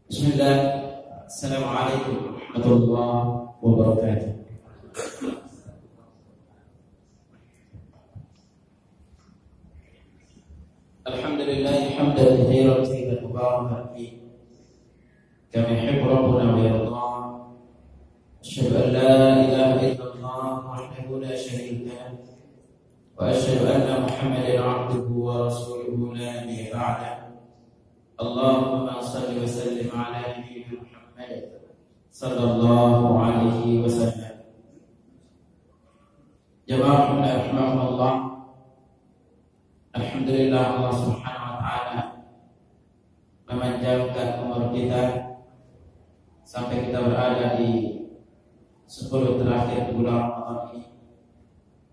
Bismillah. Assalamualaikum warahmatullahi wabarakatuh. Alhamdulillah hamdan katsiran tayyiban mubarakan fihi kama yuhibbu rabbuna wa yarda. Asyhadu an la ilaha illallah wahdahu la syarika lahu wa asyhadu anna Muhammadan 'abduhu wa rasuluhu la nabiyya ba'dahu. Allahumma shalli wa sallim ala nabiyyina Muhammad sallallahu alaihi wasallam. Jamaah rahimahullah. Alhamdulillah Allah Subhanahu wa taala memanjangkan umur kita sampai kita berada di 10 terakhir bulan Ramadan ini.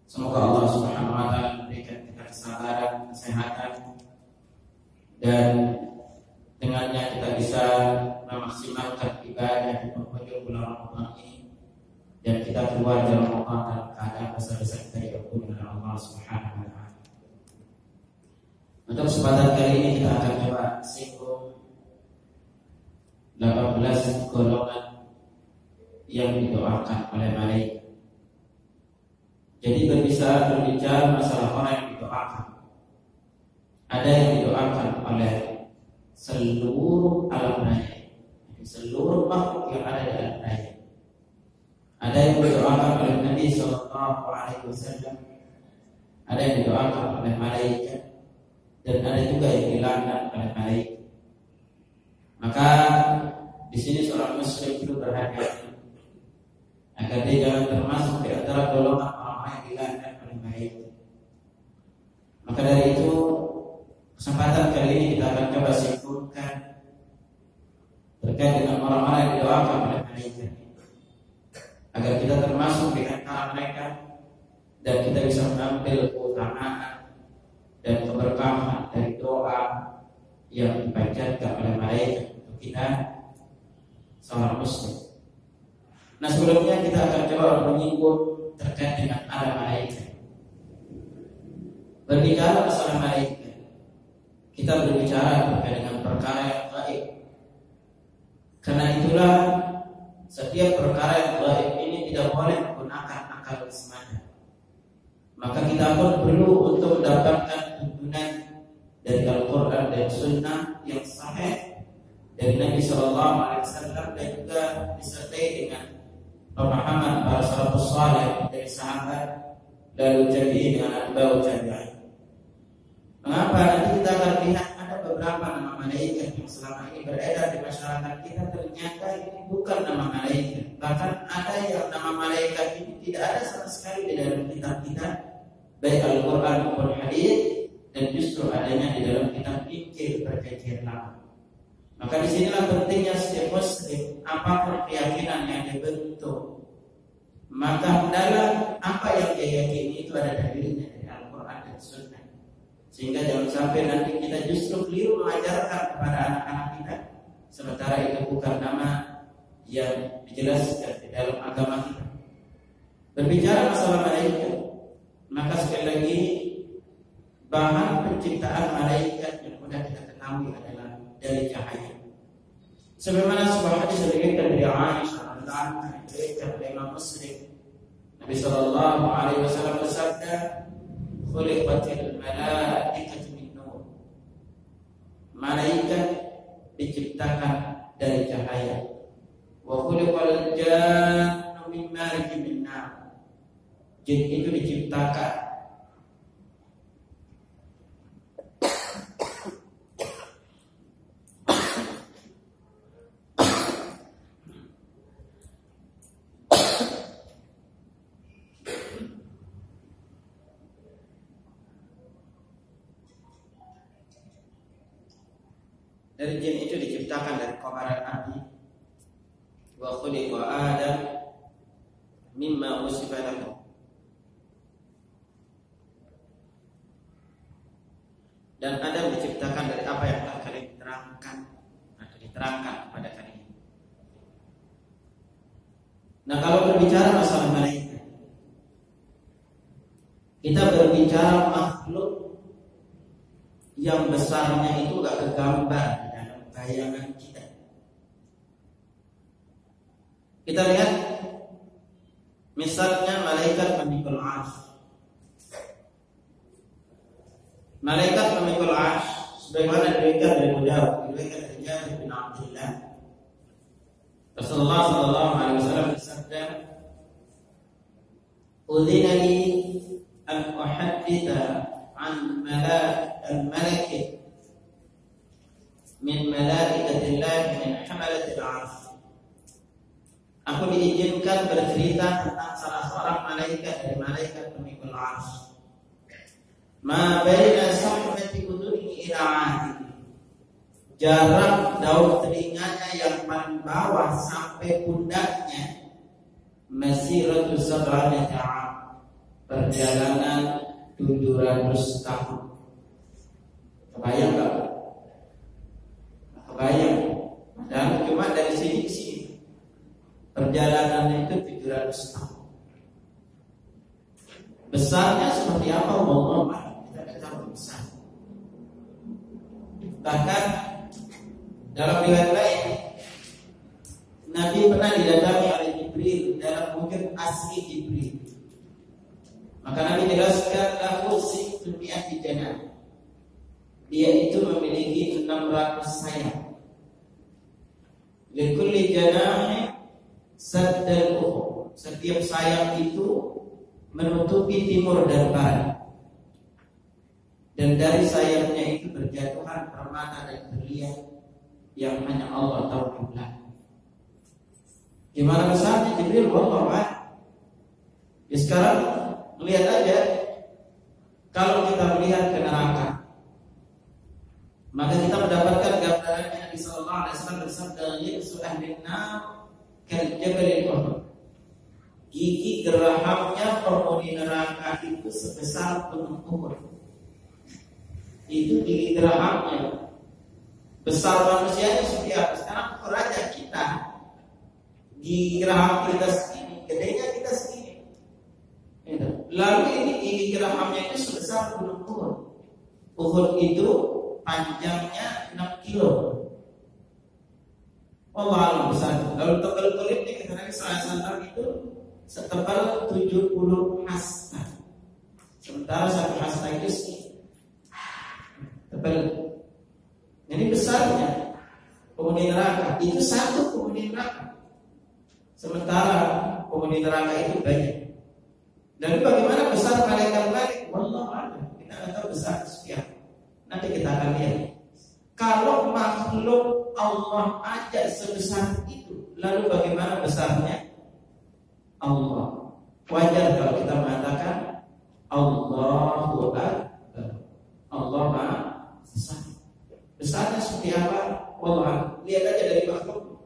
Semoga Allah Subhanahu wa taala memberikan kita kesabaran, kesehatan, dan dengannya kita bisa memaksimalkan ibadah di penghujung bulan Ramadan ini, dan kita keluar dari Ramadan dalam keadaan besar-besar kita diampuni oleh Allah Subhanahu wa taala. Untuk kesempatan kali ini kita akan coba singgung 18 golongan yang didoakan oleh malaikat. Jadi berbicara masalah orang yang didoakan. Ada yang didoakan oleh seluruh alam raya, seluruh makhluk yang ada di alam raya. Ada yang didoakan oleh Nabi Sallallahu Alaihi Wasallam, ada yang didoakan oleh malaikat, dan ada juga yang dilaknat oleh malaikat. Maka di sini seorang muslim itu berhati-hati agar dia jangan termasuk di antara golongan orang yang dilaknat oleh malaikat. Maka dari itu kesempatan kali ini kita akan coba simpulkan terkait dengan orang-orang yang didoakan oleh malaikat, agar kita termasuk di antara mereka dan kita bisa mengambil keutamaan dan keberkahan dari doa yang dipanjatkan oleh malaikat untuk kita seorang muslim. Nah, sebelumnya kita akan coba menyinggung terkait dengan alam malaikat. Berbicara masalah malaikat, kita berbicara terkait dengan perkara yang gaib. Karena itulah setiap perkara yang gaib ini tidak boleh menggunakan akal semata. Maka kita pun perlu untuk mendapatkan tuntunan dari Al-Quran dan Sunnah yang sahih dari Nabi Sallallahu Alaihi Wasallam, dan juga disertai dengan pemahaman para salafus saleh dari sahabat lalu tabi'in dengan atba'ut tabi'in. Mengapa nanti kita akan lihat ada beberapa nama malaikat yang selama ini beredar di masyarakat kita, ternyata ini bukan nama malaikat. Bahkan ada yang nama malaikat ini tidak ada sama sekali di dalam kitab kita, baik Al-Quran maupun hadis, dan justru adanya di dalam kitab Injil perjanjian lama. Maka disinilah pentingnya setiap muslim, apapun keyakinan yang dibentuk, maka hendaklah apa yang dia yakini itu ada dalilnya dari Al-Quran dan Sunnah. Sehingga jangan sampai nanti kita justru keliru mengajarkan kepada anak-anak kita, sementara itu bukan nama yang dijelaskan di dalam agama kita. Berbicara masalah malaikat, maka sekali lagi bahan penciptaan malaikat yang mudah kita ketahui adalah dari cahaya. Sebagaimana sebuah hadis diriwayatkan dari Aisyah radhiyallahu anha, diriwayatkan oleh Imam Muslim, Nabi sallallahu alaihi wasallam bersabda, "Khuliqatil malaikatu min nur." Malaikat diciptakan dari cahaya. Wa khuliqal jannu min marijin min nar. Jin itu diciptakan dari jin itu diciptakan dari kobaran api. Wa khuliqa Adam mimma usifa lahu. Dan Adam diciptakan dari apa yang telah kalian terangkan atau diterangkan kepada kalian. Nah, kalau berbicara masalah malaikat, kita berbicara makhluk yang besarnya itu gak tergambar di dalam bayangan kita. Kita lihat misalnya malaikat memikul arsy. Malaikat memikul arsy sebagaimana diriwayatkan dari Abu Dawud, diriwayatkan dari Jabir bin Abdullah. Rasulullah sallallahu alaihi wasallam bersabda, "Udzina li an uhadditha an al-malaki min malaikatillah min hamalatil arsy." Aku diizinkan bercerita tentang salah seorang malaikat dari malaikat pemikul arsy. Ma baina sam'ati udunihi ila 'atihi. Jarak daun telinganya yang paling bawah sampai pundaknya masiratu sab'ati 'am. Perjalanan 700 tahun. Kebayang enggak? Kebayang. Dan cuma dari sini ke sini. Perjalanan itu 700 tahun. Besarnya seperti apa? Wallahu a'lam. Kita tidak tahu besar. Bahkan dalam riwayat lain, Nabi pernah didatangi oleh Jibril dalam wujud asli Jibril. Maka Nabi jelaskan lahu sittmi'ati janah. Dia itu memiliki 600 sayap. Likulli janahin saddal ufuq. Setiap sayap itu menutupi timur dan barat. Dan dari sayapnya itu berjatuhan permata dan berlian yang hanya Allah tahu jumlahnya. Gimana besarnya Jibril? Wallahu a'lam. Ya sekarang lihat aja, kalau kita melihat ke neraka, maka kita mendapatkan gambarannya Nabi sallallahu alaihi wasallam bersabda, "Yaqsu ahlin nar kal jabalil Uhud." Gigi gerahamnya penghuni neraka itu sebesar gunung Uhud. Itu gigi gerahamnya. Besar manusianya seperti apa? Sekarang ukur aja kita. Gigi geraham kita segini, gedenya kita segini. Lalu ini gigi gerahamnya itu sebesar gunung Uhud. Uhud itu panjangnya 6 kilo. Allah besar. Lalu tebal kulitnya kita nabi sallallahu itu setebal 70 hasta. Sementara satu hasta itu tebal. Jadi besarnya penghuni neraka itu satu penghuni neraka. Sementara penghuni neraka itu banyak. Dan bagaimana besar malaikat-malaikat? Wallahu a'lam. Kita tidak tahu besar sekian. Nanti kita akan lihat. Kalau makhluk Allah aja sebesar itu, lalu bagaimana besarnya Allah? Wajar kalau kita mengatakan Allahu Akbar. Allah Maha Besar. Besarnya seperti apa? Wallah, lihat aja dari makhluk.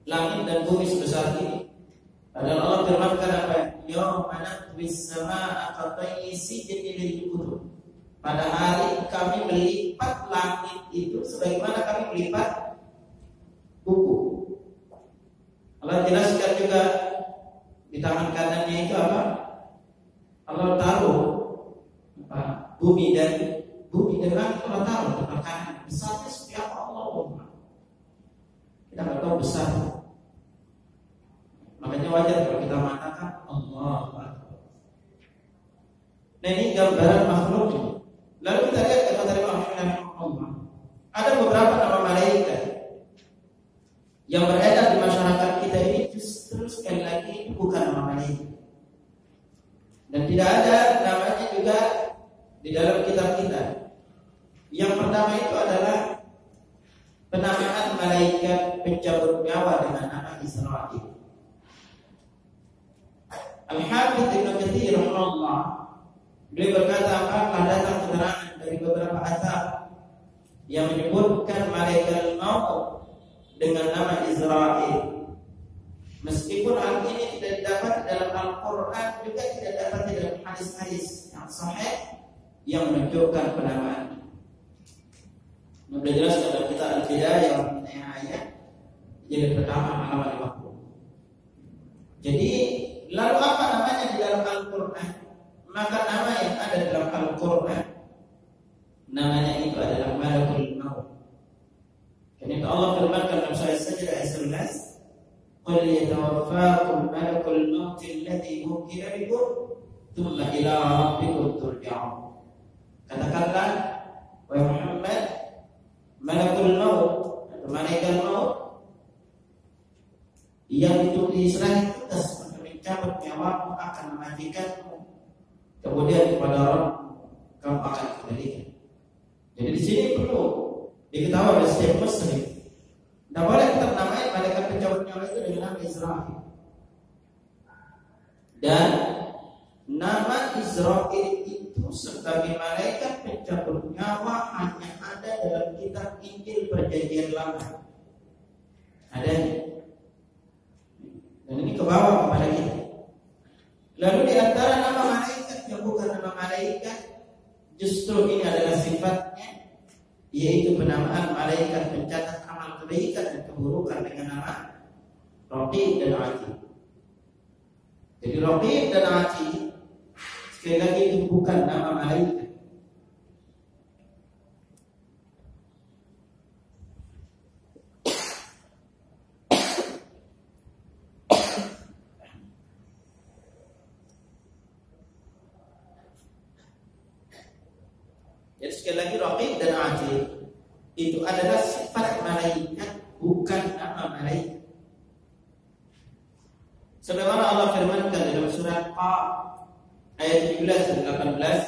Langit dan bumi sebesar ini. Padahal Allah firmankan apa? Yauma natwis samaa'a qatayyi sijilin lil kutub. Pada hari kami melipat langit itu sebagaimana kami melipat buku. Allah jelaskan juga di tangan kanannya itu apa? Allah tahu apa? Bumi dan langit Allah tahu tangan kanan. Besarnya seperti apa Allah? Kita nggak tahu besar. Makanya wajar kalau kita mengatakan Allah. Nah ini gambaran makhluk ini. Lalu kita lihat kata dari Allah. Ada beberapa nama malaikat yang beredar di masyarakat kita ini justru sekali lagi bukan nama malaikat. Dan tidak ada namanya juga di dalam kitab kita. Yang pertama itu adalah penamaan malaikat pencabut nyawa dengan nama Israil. Al-Hafidz Ibnu Katsir rahimahullah dia berkata apakah datang keterangan dari beberapa asar yang menyebutkan malaikat maut dengan nama Israil. Meskipun hal ini tidak didapat dalam Al-Quran, juga tidak dapat dalam hadis-hadis yang sahih yang menunjukkan penamaan. Sudah jelas dalam kitab Al-Bidayah wa Nihayah jilid pertama halaman 50. Jadi lalu apa namanya di dalam Al-Quran? Maka nama yang ada dalam Al-Quran namanya itu adalah malakul maut. Karena itu Allah firmankan dalam surah As-Sajdah ayat 11, "Qul yatawaffakum malakul maut alladzi wukila bikum, tsumma ila rabbikum turja'un." Katakanlah, wahai Muhammad, malakul maut atau malaikat maut yang itu diserahi tugas untuk mencabut nyawamu akan mematikanmu, kemudian kepada Rabb kamu akan kembalikan. Jadi di sini perlu diketahui oleh setiap muslim. Tidak boleh kita menamai malaikat pencabut nyawa itu dengan nama Israfil. Dan nama Israfil itu sebagai malaikat pencabut nyawa hanya ada dalam kitab Injil Perjanjian Lama. Ada. Dan ini kebawa kepada kita. Lalu di antara nama malaikat yang bukan nama malaikat, justru ini adalah sifatnya, yaitu penamaan malaikat pencatat amal kebaikan dan keburukan dengan nama Raqib dan Atid. Jadi Raqib dan Atid sekali lagi itu bukan nama malaikat. Jadi sekali lagi Raqib dan Atid itu adalah sifat malaikat, bukan nama malaikat. Sebagaimana Allah firmankan dalam surat Qaf ayat 17 dan 18,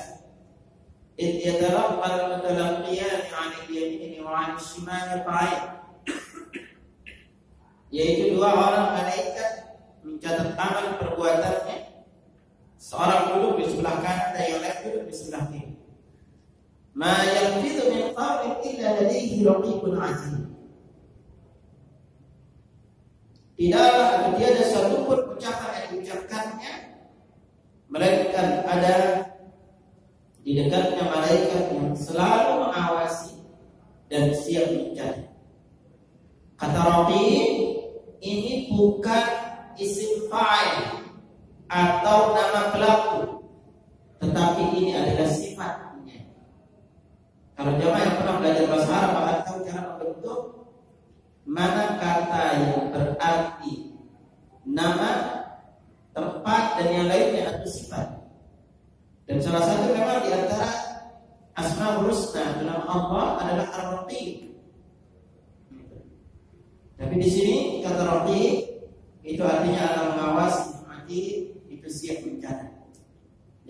"Idh yatarabbal mutalaqqiyan 'anil yamini wa 'anil shimali qa'id." Yaitu dua orang malaikat mencatat amal perbuatannya. Seorang duduk di sebelah kanan dan yang lain duduk di sebelah kiri. Ma yalfidhu min qawlin illa ladayhi raqibun 'atid. Tidaklah atau tiada satu pun ucapan yang diucapkannya melainkan ada di dekatnya malaikat yang selalu mengawasi dan siap mencatat. Kata Raqib ini bukan isim fa'il atau nama pelaku, tetapi ini adalah sifatnya. Kalau jemaah yang pernah belajar bahasa Arab akan tahu cara membentuk mana kata yang berarti nama, tempat dan yang lainnya atau sifat. Dan salah satu memang di antara Asmaul Husna nama Allah adalah Ar-Raqib. Tapi di sini kata Raqib itu artinya akan mengawasi, Atid itu siap mencatat.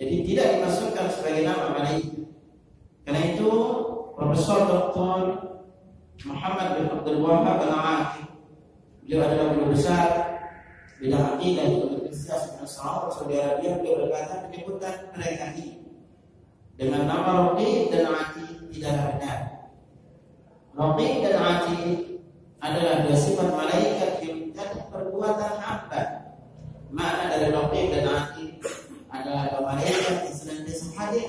Jadi tidak dimasukkan sebagai nama malaikat. Karena itu Profesor Dr. Muhammad bin Abdul Wahab Al-Aqil, beliau adalah guru besar bidang akidah di Universitas Ibn Saud Saudi Arabia. Beliau berkata penyebutan mereka ini dengan nama Raqib dan Atid tidaklah benar. Raqib dan Atid adalah dua sifat malaikat yang mencatat perbuatan hamba. Makna dari Raqib dan Atid adalah dua malaikat yang senantiasa hadir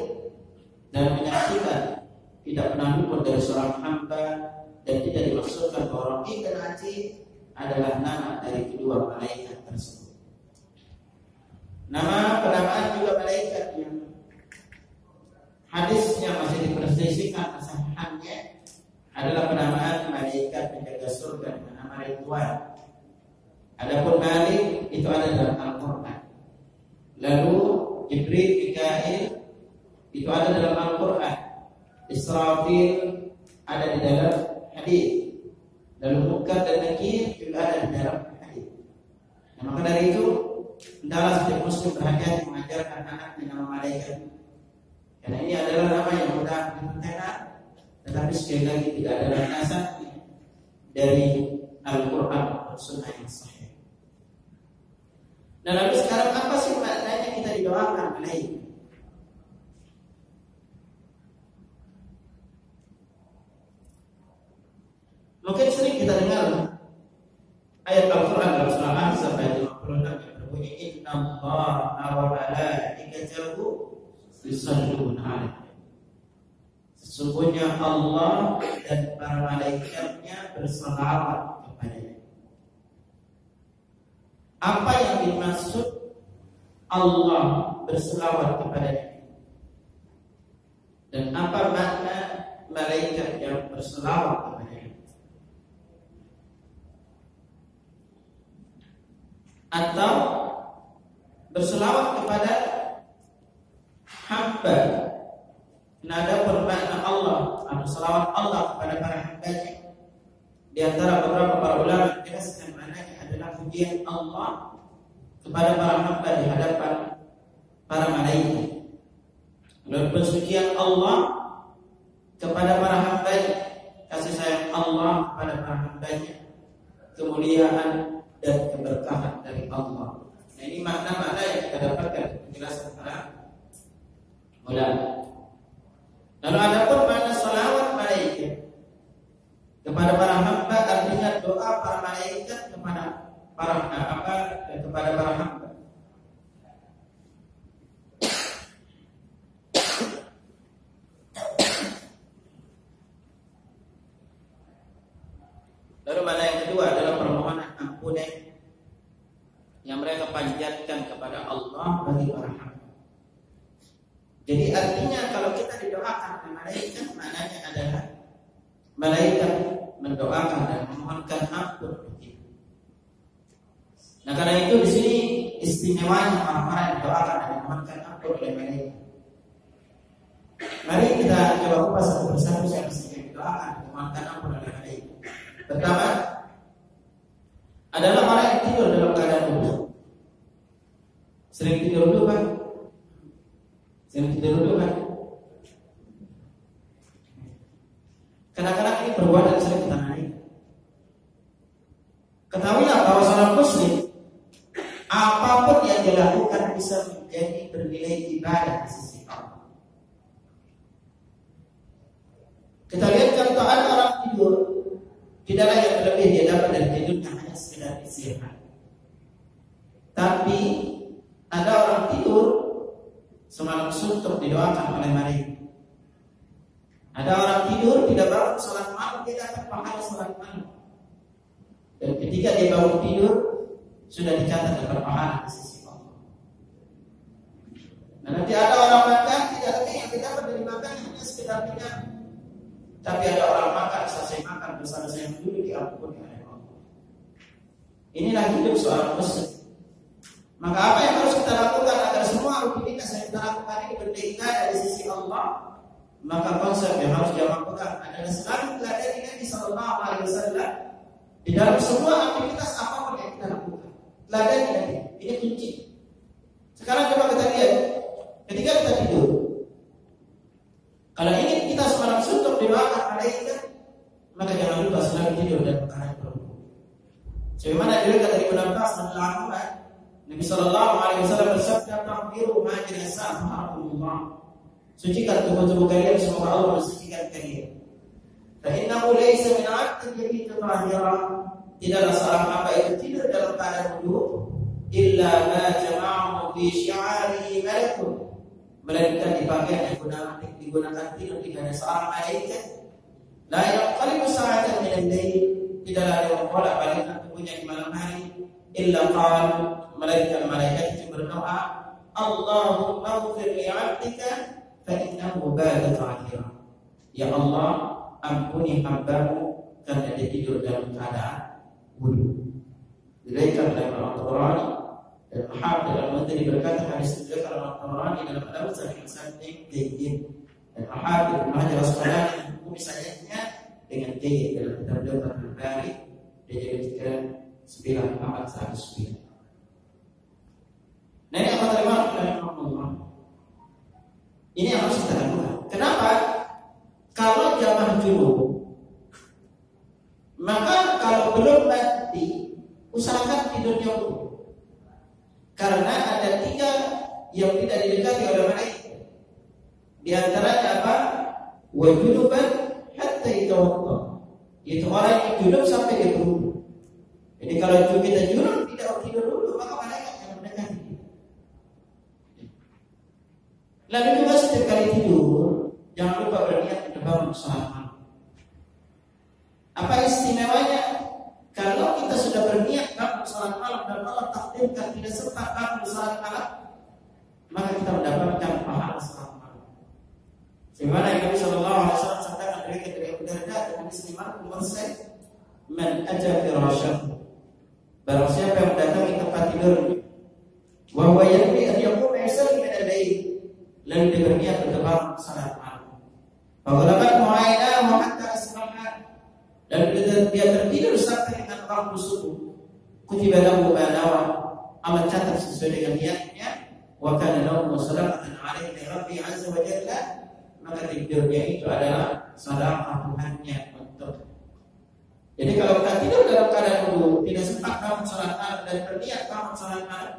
dan menyaksikan, tidak pernah luput dari seorang hamba, dan tidak dimaksudkan bahwa Raqib dan Atid adalah nama dari kedua malaikat tersebut. Nama penamaan juga malaikat yang hadisnya masih diperselisihkan kesahihannya adalah penamaan malaikat penjaga surga dengan nama Ridwan. Adapun Malik itu ada dalam Al-Quran. Lalu Jibril, Mikail itu ada dalam Al-Quran. Israfil ada di dalam hadis. Lalu Munkar dan Nakir juga ada di dalam hadis. Nah, maka dari itu hendaklah setiap muslim berhati-hati mengajarkan anaknya nama malaikat. Karena ini adalah nama yang mudah diterima, tetapi sekali lagi tidak ada landasan dari Al-Quran atau Sunnah yang sahih. Nah, lalu sekarang apa sih maknanya kita didoakan malaikat? Mungkin sering kita dengar ayat Al-Quran dalam surah Al-Ahzab ayat 56 yang berbunyi Innallaha wa malaikatahu yusholluna 'alaihi. Sesungguhnya Allah dan para malaikatnya berselawat kepadanya. Apa yang dimaksud Allah berselawat kepadanya? Dan apa makna malaikat yang berselawat kepadanya. Atau berselawat kepada hamba. Nada bermakna Allah atau selawat Allah kepada para hambanya. Di antara beberapa para ulama menjelaskan maknanya adalah pujian Allah kepada para hamba di hadapan para malaikat. Menurut pensucian Allah kepada para hambanya, kasih sayang Allah kepada para hambanya, kemuliaan dan keberkahan dari Allah. Nah, ini makna-makna yang kita dapatkan penjelasan para ulama. Lalu ada pun makna salawat malaikat kepada para hamba, artinya doa para malaikat kepada kepada para hamba. Lalu mana yang kedua adalah permohonan ampunan yang mereka panjatkan kepada Allah bagi para hamba. Jadi artinya kalau kita didoakan oleh malaikat, maknanya adalah malaikat mendoakan dan memohonkan ampun bagi kita. Nah, karena itu di sini istimewanya orang-orang yang didoakan dan memohonkan ampun oleh malaikat. Mari kita coba kupas satu persatu siapa yang didoakan dan memohonkan ampun oleh malaikat. Pertama adalah orang yang tidur dalam keadaan wudu. Sering tidur dulu kan? Sering tidur dulu kan? Kadang-kadang ini perbuatan yang sering kita naik. Ketahuilah bahwa seorang muslim apapun yang dilakukan bisa menjadi bernilai ibadah di sisi Allah. Kita lihat contoh ada orang tidur, tidaklah yang terlebih dia dapat dari tidurnya hanya sekedar istirahat. Tapi ada orang tidur semalam suntuk didoakan oleh malaikat. Ada orang tidur tidak bangun salat malam, dia dapat pahala salat malam. Dan ketika dia bangun tidur sudah dicatat dapat pahala di sisi Allah. Dan nanti ada orang makan tidak lebih yang didapat dari makan hanya sekedar minyak. Tapi ada orang makan selesai makan bersama-sama dulu diampuni oleh Allah. Inilah hidup seorang muslim. Maka apa yang harus kita lakukan agar semua rutinitas yang kita lakukan ini beribadah dari sisi Allah? Maka konsep yang harus dia lakukan adalah selalu meladeni Nabi Sallallahu Alaihi Wasallam di dalam semua aktivitas apapun yang kita lakukan. Ladeni Nabi, ini kunci. Sekarang coba kita lihat, ketika kita tidur, kalau ingin kita semalam suntuk didoakan malaikat, maka jangan lupa selalu tidur dan keadaan berwudu. Sebagaimana diriwayatkan dari Ibnu Abbas radhiyallahu anhu, Nabi Sallallahu Alaihi Wasallam bersabda, "Tahdiru ma jinasa Allah." Sucikan tubuh-tubuh kalian, semoga Allah mensucikan kalian. Fa innahu laysa min 'abdin yabitu tahiran. Tidaklah seorang hamba itu tidur dalam keadaan wudu illa ma jama'u fi syi'arihi malakun, melainkan dipakai digunakan tidur di mana seorang malaikat. La yaqalibu sa'atan min al-lail, tidaklah dia membolak-balikkan tubuhnya di malam hari illa qala, malaikat itu berdoa, Allahumma ighfir li 'abdika fa innahu bata ta'khira. Ya Allah, ampuni hamba-Mu karena dia tidur dalam keadaan wudu. Diriwayatkan oleh Al-Tabrani dan Al-Hafidz Al-Mundhiri berkata hadis itu diriwayatkan oleh Al-Tabrani dalam Al-Awsat yang sanad jayyid. Dan Al-Hafidz Ibnu Hajar Al-Asqalani menghukumi sanadnya dengan jayyid dalam kitab Fathul Bari, dia jadikan 9/109. Nah, ini apa terima Allah. Ini yang harus kita lakukan. Kenapa? Kalau zaman dulu, maka kalau belum mati, usahakan tidurnya dulu. Karena ada 3 yang tidak didekati oleh malaikat. Di antaranya apa? Wa junuban hatta yatawadda. Itu orang yang junub sampai dia berwudu. Jadi kalau kita junub tidak tidur dulu, maka malaikat yang mendekati. Lalu juga setiap kali tidur, jangan lupa berniat untuk bangun salat malam. Apa istimewanya? Kalau kita sudah berniat bangun salat malam dan Allah takdirkan tidak sempat bangun salat malam, maka kita mendapatkan pahala salat malam. Sebagaimana yang Nabi Sallallahu Alaihi Wasallam sampaikan diriwayatkan dari Abu Darda dan hadis Imam Mursal, man ata firasyahu, barang siapa yang mendatangi tempat tidurnya, wa huwa yanwi an yaquma yusalli min al-lail, lalu dia berniat untuk bangun salat malam. Faqalabat mu'ainahu hatta asbaha, dan dia tertidur sampai dengan waktu subuh. Kutiba lahu ma nawa, amal catat sesuai dengan niatnya. Wa kana lahu sadaqatan 'alaihi li rabbi 'azza wa jalla, maka tidurnya itu adalah sedekah Tuhannya untuk. Jadi kalau kita tidur dalam keadaan wudu, tidak sempat bangun salat malam dan berniat bangun salat malam,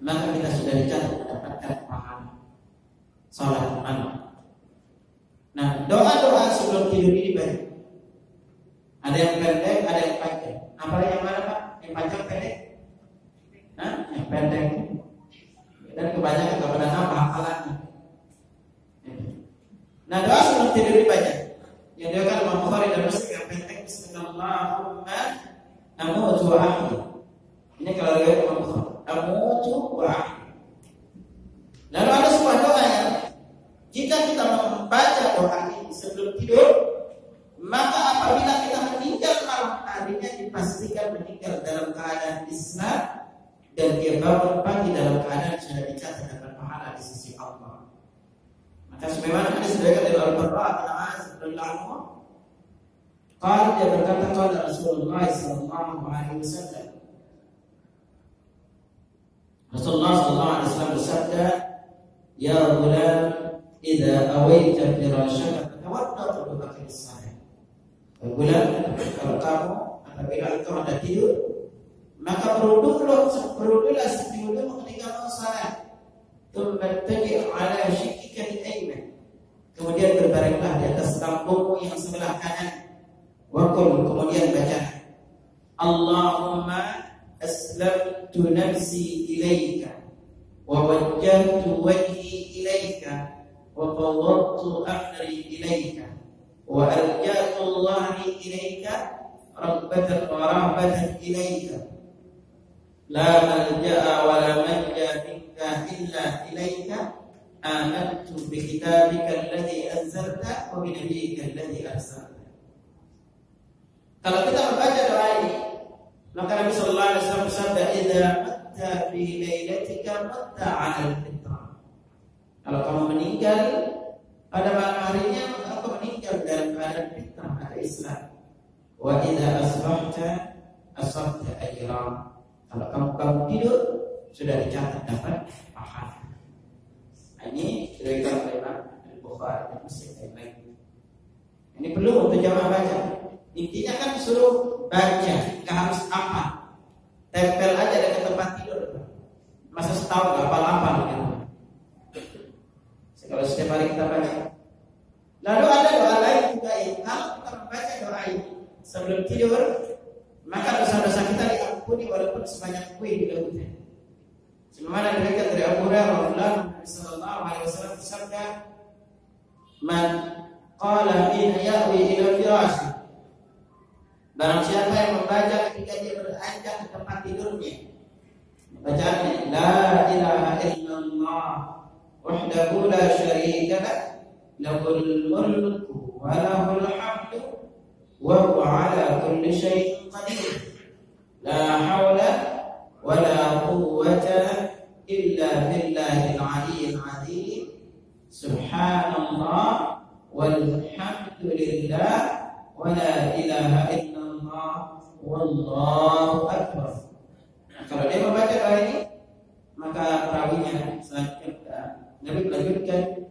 maka kita sudah dicatat mendapatkan pahala salat malam. Nah, doa-doa sebelum tidur ini banyak. Ada yang pendek, ada yang panjang. Apalagi yang mana, Pak? Yang panjang pendek? Nah, yang pendek. Dan kebanyakan kepada apa hafalannya. Nah, doa sebelum tidur ini banyak. Yang dia kan Imam Bukhari dan Muslim yang pendek, Bismillahumma amutu wa ahya. Ini kalau riwayat Imam Bukhari, amutu wa ahya. Lalu ada sebuah doa yang jika kita membaca doa ini sebelum tidur, maka apabila kita meninggal malam harinya dipastikan meninggal dalam keadaan Islam, dan dia bangun pagi dalam keadaan sudah dicatat dengan pahala di sisi Allah. Maka sebagaimana hadis diriwayatkan dari Al-Barra bin Azib radhiyallahu anhu, qala, dia berkata, qala Rasulullah sallallahu alaihi wasallam, Rasulullah sallallahu alaihi wasallam bersabda, ya ghulam, idza awaita firashaka fatawadda wudu'aka lis-salah. Ya ghulam, kalau kamu apabila engkau hendak tidur, maka berwudulah seperti wudu ketika mau salat. Tumattaki' ala shikkika al-ayman, kemudian berbaringlah di atas lambungmu yang sebelah kanan. Waqul, kemudian baca, Allahumma aslamtu nafsi ilaika wa wajjahtu wajhi ilaika wa fawwadtu amri ilaika wa alja'tu Allahi ilaika rabbatan wa rahbatan ilaika la malja'a wa la manja minka illa ilaika amantu bi kitabika alladhi anzalta wa bi nabiyyika alladhi arsalta. Kalau kita membaca doa ini, maka Nabi sallallahu alaihi wasallam bersabda, idza matta fi lailatika matta 'ala al-fitrah. Kalau kamu meninggal pada malam harinya, maka kamu meninggal dalam keadaan fitrah atau Islam. Wa idza asbahta asabta ajran. Kalau kamu tidur, sudah dicatat dapat pahala. Ini diriwayatkan oleh Imam Bukhari dan Muslim dan lain. Ini perlu untuk jamaah baca. Intinya kan suruh baca, nggak harus apa. Tempel aja dekat tempat tidur. Masa setahun nggak apa-apa gitu. Kalau setiap hari kita baca. Lalu ada doa lain juga yang kalau kita membaca doa ini sebelum tidur, maka dosa-dosa kita diampuni walaupun sebanyak kuih di lautan. Sebagaimana diriwayatkan dari Abu Hurairah Nabi sallallahu alaihi wasallam bersabda, "Man qala in ya'wi ila firash." Barang siapa yang membaca ketika dia beranjak ke tempat tidurnya, bacaannya la ilaha illallah wahdahu la syarika lah, lahul mulku wa lahul hamdu wa huwa ala kulli syai'in qadir. La haula wa la quwwata illa billahil aliyyil azim. Subhanallah walhamdulillah wa la ilaha illallah wallahu akbar. Kalau dia membaca doa ini, maka perawinya selanjutnya Nabi melanjutkan,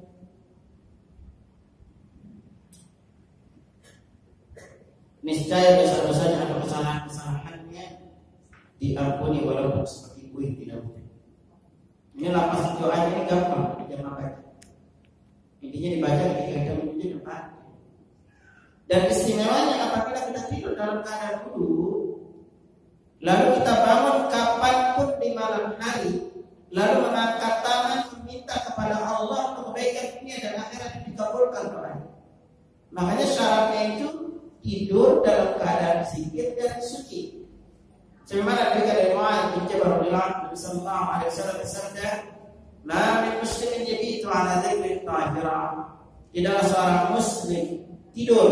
niscaya dosa-dosanya atau kesalahan-kesalahannya diampuni walaupun seperti kuih di lautan. Ini lapas doanya ini gampang dijamaah baca. Intinya dibaca ketika kita menuju depan. Dan istimewanya apabila kita tidur dalam keadaan wudu, lalu kita bangun kapanpun di malam hari, lalu mengangkat tangan meminta kepada Allah untuk kebaikan dunia dan akhirat, dikabulkan doanya. Makanya syaratnya itu tidur dalam keadaan zikir dan suci. Sebagaimana dari Mu'adz bin Jabal radhiyallahu anhu, Nabi sallallahu alaihi wasallam bersabda, "La min muslimin yabitu ala dzikri tahira." tidaklah seorang muslim tidur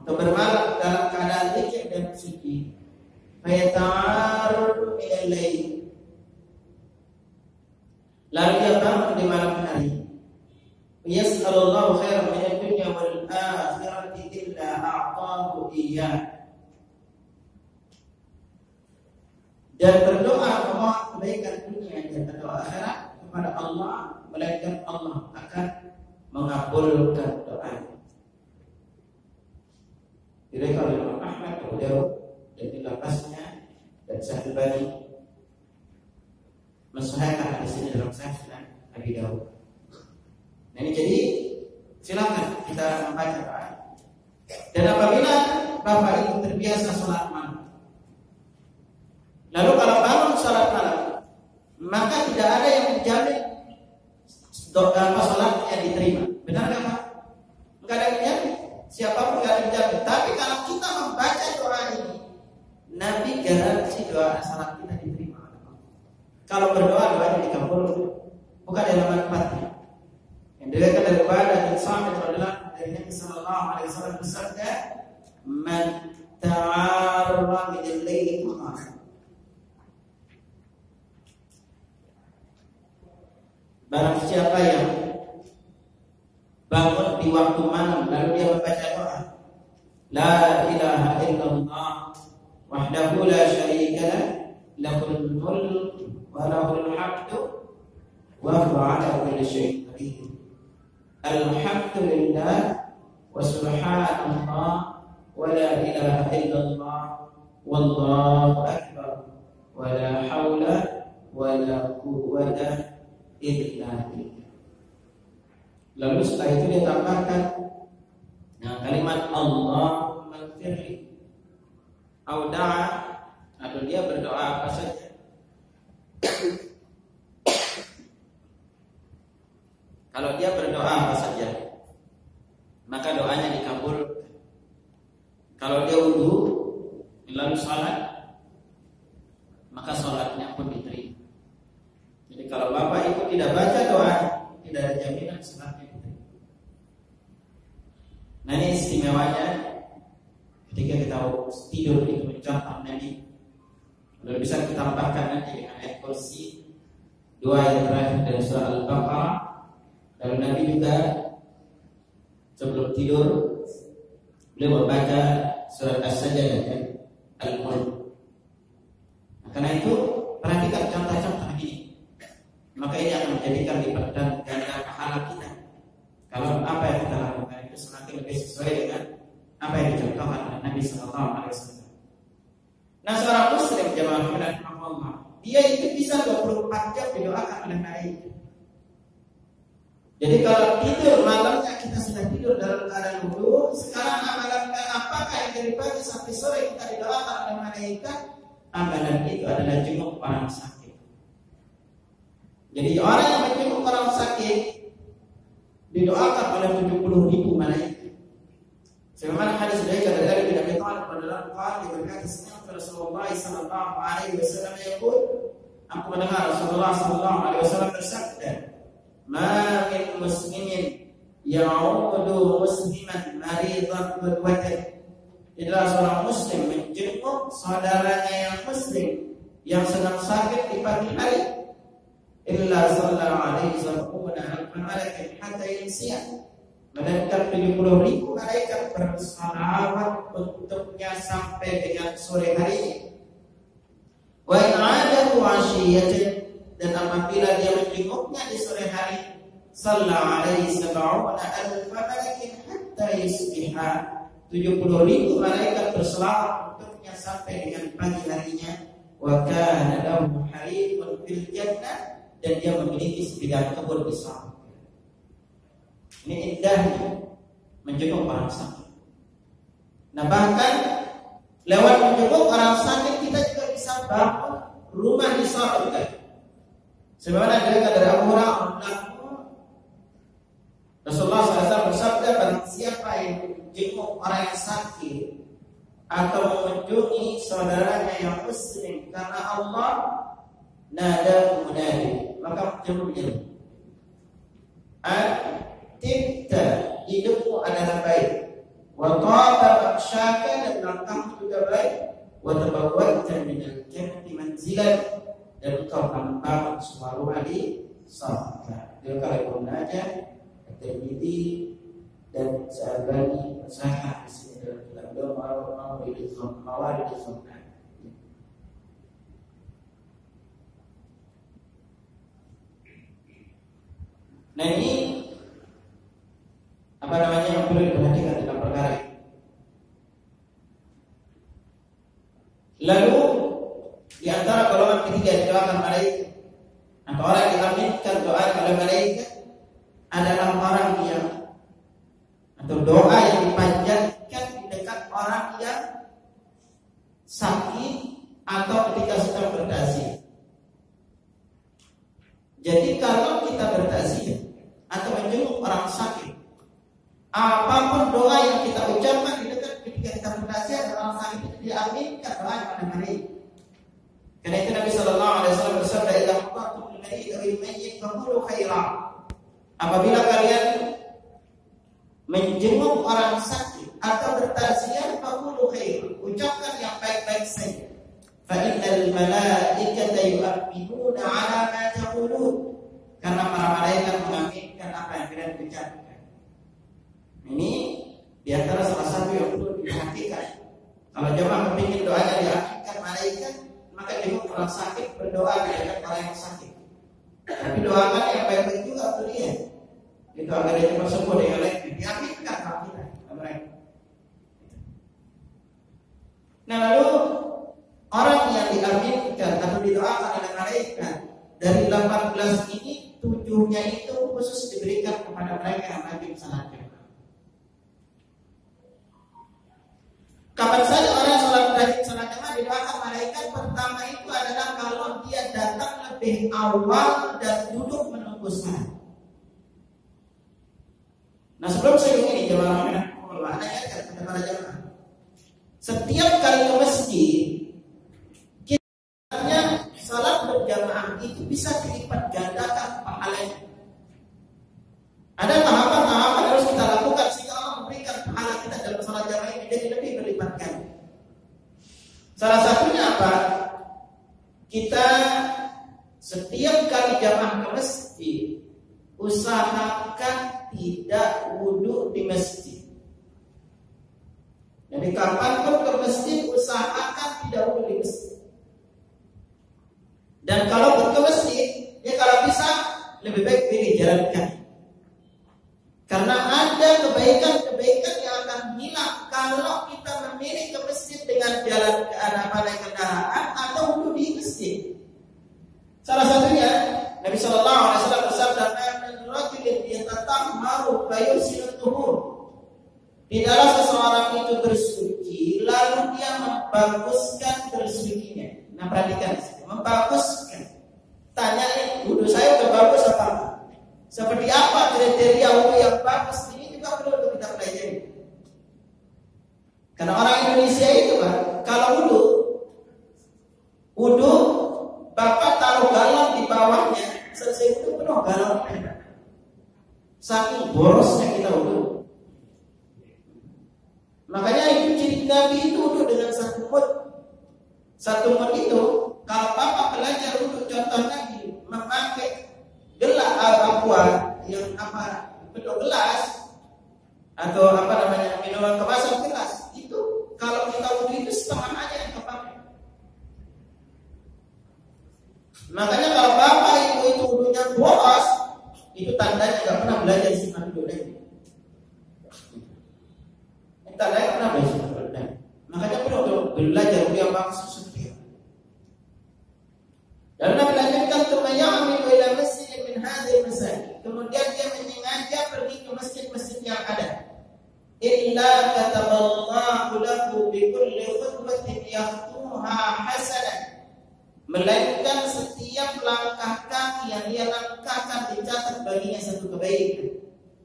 atau bermalam dalam keadaan zikir dan suci. Fayata'arradu ila al-lail. Lalu dia bangun di malam hari. Yas'alullahu khairan min ad-dunya wal akhirati illa a'tahu iyyah. Dan berdoa memohon kebaikan dunia dan akhirat kepada Allah, melainkan Allah akan mengabulkan doa. Diriwayatkan oleh Imam Ahmad, Abu Dawud dan dilapasnya dan Sahih Bukhari mensahihkan hadis ini dalam Sahih Sunan Abi Dawud. Nah, ini jadi silakan kita membaca doa. Dan apabila Bapak itu terbiasa sholat malam, lalu kalau bangun sholat malam, maka tidak ada yang menjamin doa sholatnya diterima. Benar nggak Pak? Enggak ada yang menjamin. Siapapun enggak ada yang menjamin. Tapi kalau kita membaca doa ini, Nabi garansi doa sholat kita diterima. Kalau berdoa, doanya dikabulkan. Bukan dalam manfaatnya. Yang diriwayatkan dari Ubadah bin Samit adalah dari Nabi sallallahu alaihi wasallam bersabda, "Man ta'arra min al-laili qamar." Barang siapa yang bangun di waktu malam lalu dia membaca doa, La ilaha illallah wahdahu la syarika lah, lahul mulk wa lahul hamdu wa huwa ala kulli syai'in qadir. Alhamdulillah wa subhanallah wa la ilaha illallah wallahu akbar wa la haula wa la quwwata illa billah. Lalu setelah itu dia tambahkan kalimat Allahumma ighfirli au da'a, atau dia berdoa apa saja. Kalau dia berdoa apa saja, maka doanya dikabulkan. Kalau dia wudu lalu salat, maka salatnya pun diterima. Jadi kalau Bapak Ibu tidak baca doa, tidak ada jaminan salatnya diterima. Nah, ini istimewanya ketika kita tidur itu mencontoh Nabi. Lalu bisa kita tambahkan nanti dengan ayat kursi, dua ayat terakhir dari surah Al-Baqarah. Lalu Nabi juga sebelum tidur beliau membaca surat As-Sajdah dan Al-Mulk. Nah, karena itu perhatikan contoh-contoh ini, maka ini akan menjadikan lipat ganda pahala kita. Kalau apa yang kita lakukan itu semakin lebih sesuai dengan apa yang dicontohkan oleh Nabi Sallallahu Alaihi Wasallam. Nah, seorang Muslim jemaah rahimahullah, dia itu bisa 24 jam didoakan oleh malaikat. Jadi kalau tidur malamnya kita sudah tidur dalam keadaan wudu, sekarang amalan apakah yang dari pagi sampai sore kita didoakan oleh malaikat? Amalan itu adalah jenguk orang sakit. Jadi orang yang menjenguk orang sakit didoakan oleh 70.000 malaikat. Sebagaimana hadis dari Abi Thalib adalah qala berkata Rasulullah sallallahu alaihi wasallam yaqul, aku mendengar Rasulullah sallallahu alaihi wasallam bersabda, Ma min muslimin ya'udu musliman maridan wadwatan. Tidaklah seorang muslim menjenguk saudaranya yang muslim yang sedang sakit di pagi hari, illa sallallahu alaihi wasallam malaikat hatta yansiya. Melainkan 70.000 malaikat bersalawat untuknya sampai dengan sore hari. Wa in 'adatu 'ashiyatan, dan apabila dia menjenguknya di sore hari, sallallahu alaihi sab'una alf malakin hatta yusbiha. 70.000 malaikat berselawat untuknya sampai dengan pagi harinya. Wa kana lahu harifun fil jannah, dan dia memiliki sebidang kebun di surga. Ini indahnya menjenguk orang sakit. Nah, bahkan lewat menjenguk orang sakit kita juga bisa bangun rumah di surga. Sebagaimana dari Abu Hurairah, Rasulullah SAW bersabda, barang siapa yang menjenguk orang yang sakit atau mengunjungi saudaranya yang muslim karena Allah, nada munadi, maka menjenguknya. tibta, hidupmu adalah baik. Wa taba maksyaka, dan langkahmu juga baik. Wa tabawwa'ta minal jannati manzilan, dan engkau nampak suatu hari surga. Dia kalau Ibnu Majah, At-Tirmidzi dan Sya'bani sahih di sini dalam kitab Mawaridul Sunnah. Nah ini apa namanya yang perlu diperhatikan dalam perkara ini. Lalu di antara golongan ketiga yang didoakan malaikat, atau orang yang diaminkan doa oleh malaikat adalah orang yang, atau doa yang dipanjatkan di dekat orang yang sakit atau ketika sedang bertasbih. Jadi kalau kita bertasbih atau menjenguk orang sakit, apapun doa yang kita ucapkan di dekat ketika kita bertasbih adalah orang sakit itu diaminkan doa kepada malaikat. Karena itu Nabi sallallahu alaihi wasallam bersabda, "Idza qultum lil mayyit aw lil mayyit faqulu khairan." Apabila kalian menjenguk orang sakit atau bertaziah, faqulu khairan, ucapkan yang baik-baik saja. Fa innal malaikata yu'minuna 'ala ma taqulun. Karena para malaikat mengaminkan apa yang kalian ucapkan. Ini di antara salah satu yang perlu diperhatikan. Kalau jemaah ingin doanya diaminkan malaikat, maka jenguk orang sakit, berdoa di dekat orang yang sakit. Tapi doakan yang baik-baik juga untuk dia. Itu agar dia cepat sembuh dengan lain, diaminkan sama kita, mereka. Nah lalu orang yang diaminkan atau didoakan oleh malaikat dari 18 ini, 7-nya itu khusus diberikan kepada mereka yang rajin salat jamaah. Kapan saja orang sholat rajin salat jamaah didoakan malaikat, pertama itu adalah kalau dia datang lebih awal dan duduk menunggu salat. Nah sebelum saya ini jemaah mana ya kata para jemaah, setiap kali ke masjid kita salat berjamaah itu bisa dilipat gandakan pahalanya. Ada tahapan-tahapan harus kita lakukan sehingga Allah memberikan pahala kita dalam salat jamaah ini jadi lebih berlipat ganda. Salah satunya apa? Kita setiap kali jamaah ke masjid usahakan tidak wudu di masjid. Jadi kapanpun ke masjid usahakan tidak wudu di masjid. Dan kalau ke masjid, ya kalau bisa lebih baik pilih jalan kaki. Karena ada kebaikan-kebaikan yang akan hilang kalau kita memilih ke masjid dengan jalan ke arah pada kendaraan atau wudu di masjid. Salah satunya Nabi sallallahu alaihi wasallam bersabda, "Man-rajulin yatatammaru fayusilu tuhur." Tidaklah seseorang itu bersuci lalu dia membaguskan bersucinya. Nah perhatikan, membaguskan. Tanyain, wudu saya udah bagus apa? Seperti apa kriteria wudu yang bagus? Ini juga perlu untuk kita pelajari. Karena orang Indonesia itu kan, kalau wudu Bapak taruh galon di bawahnya, selesai itu penuh galonnya. Saking borosnya kita wudu. Makanya itu ciri Nabi itu wudu dengan satu mud. Satu mud itu, kalau Bapak belajar wudu, contohnya memakai gelas aqua yang bentuk gelas atau minuman kemasan gelas, itu kalau kita wudu itu setengah aja yang kepakai. Makanya kalau bapak ibu itu wudunya boros, itu tandanya nggak pernah belajar istimewa wudu lagi. Tandanya pernah belajar istimewa wudu. Makanya perlu belajar wudu yang bagus seperti itu. Dan Nabi lanjutkan, "Tumayyamin ila masjid min hadhihi masajid." Kemudian dia menyengaja pergi ke masjid-masjid yang ada. "Illa kataballahu lahu bi kulli khutbatin yaqtuha hasanah." Melainkan setiap langkah kaki yang dia langkahkan dicatat baginya satu kebaikan.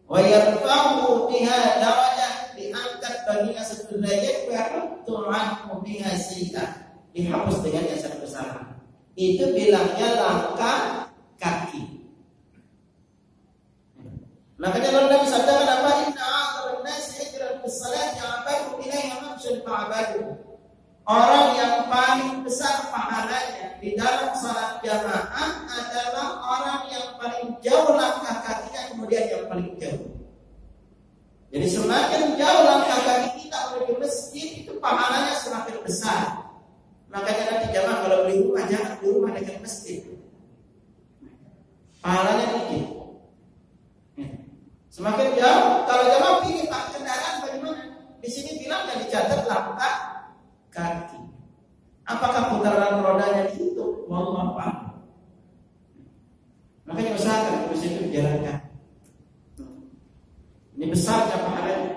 Wa yarfa'u biha darajah, diangkat baginya satu derajat. Wa yahuttu anhu biha sayyi'ah, dihapus dengannya satu kesalahan. Itu bilangnya langkah kaki. Makanya kalau Nabi sabdakan apa? Inna a'dharan nasi ajran bis salati abadu ilaiha mamshan fa'abadu. Orang yang paling besar pahalanya di dalam salat jamaah adalah orang yang paling jauh langkah kakinya, kemudian yang paling jauh. Jadi semakin jauh langkah kaki kita menuju masjid, itu pahalanya semakin besar. Makanya nanti jamaah kalau beli rumah, jangan di rumah dekat masjid. Pahalanya dikit. Semakin jauh, kalau jamaah pilih pakai kendaraan bagaimana? Di sini bilang yang dicatat langkah kaki. Apakah putaran rodanya dihitung? Wallahu a'lam. Makanya usahakan di situ jalankan. Ini besarnya pahalanya.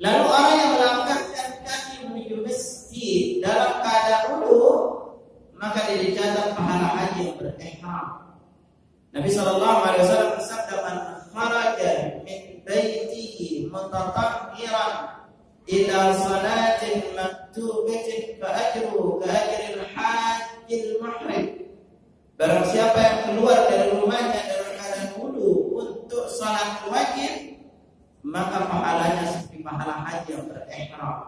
Lalu orang yang melangkahkan kaki menuju masjid dalam keadaan wudu, maka dia dicatat pahala haji yang berihram. Nabi sallallahu alaihi wasallam bersabda, "Man kharaja min baitihi mutatahhiran ila salatin maktubatin fa ajruhu ka ajril hajjil muhrim." Barang siapa yang keluar dari rumahnya dalam keadaan wudu untuk salat wajib, maka pahalanya seperti pahala haji yang berihram.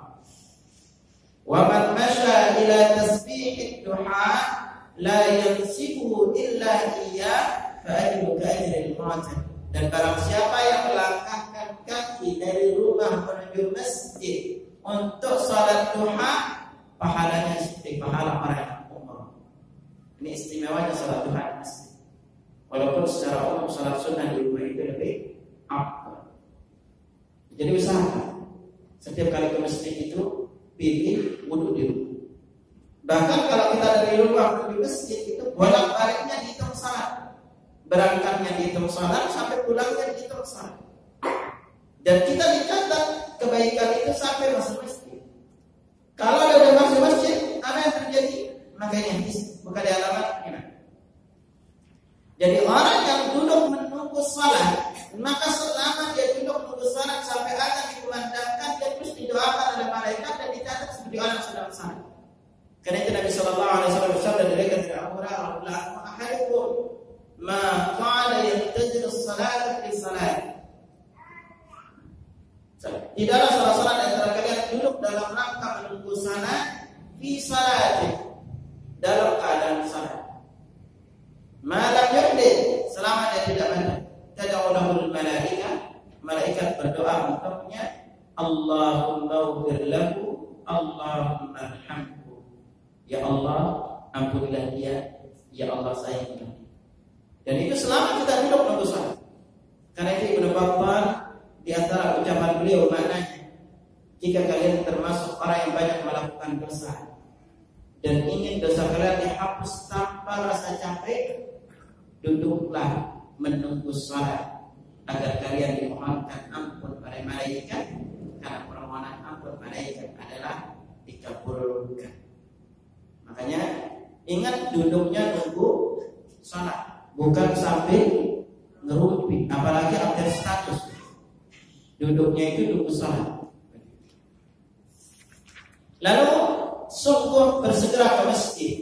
Wa man masya ila tasbihid duha la yansibu illa iyyah fa ajruhu ka ajril mu'tad. Dan barang siapa yang melangkahkan kaki dari rumah menuju masjid untuk salat duha, pahalanya seperti pahala orang yang umrah. Ini istimewanya salat duha di masjid. Walaupun secara umum salat sunnah di rumah itu lebih afdal. Jadi usahakan setiap kali ke masjid itu pilih wudu di rumah. Bahkan kalau kita dari rumah menuju masjid itu bolak-baliknya dihitung salat. Berangkatnya dihitung salat, sampai pulangnya dihitung salat. Dan kita dicatat kebaikan itu sampai masuk masjid. Kalau ada masuk masjid, apa yang terjadi? Makanya buka di halaman ini. Jadi orang yang duduk menunggu salat, maka selama dia duduk menunggu salat sampai akan dikumandangkan, dia terus didoakan oleh malaikat dan dicatat sebagai orang yang sedang salat. Karena itu Nabi sallallahu alaihi wasallam bersabda dari Abu Hurairah radhiyallahu anhu, "Ma qala yantaziru as-salata fi salat." Tidaklah salah seorang di antara kalian duduk dalam rangka menunggu salat fi salat, dalam keadaan salat. Malam yuhdith, selama dia tidak banyak. Tad'ulahul malaikat berdoa untuknya, Allahumma ighfir lahu, Allahumma arhamhu. Ya Allah, ampunilah dia, ya Allah sayangilah. Dan itu selama kita duduk menunggu salat. Karena itu Ibnu Battal di antara ucapan beliau maknanya, jika kalian termasuk orang yang banyak melakukan dosa dan ingin dosa kalian dihapus tanpa rasa capek, duduklah menunggu salat agar kalian dimohonkan ampun pada malaikat, karena permohonan ampun malaikat adalah dikabulkan. Makanya ingat duduknya nunggu salat, bukan sambil ngerumpi, apalagi update status. Duduknya itu nunggu salat. Lalu sungguh bersegera ke masjid,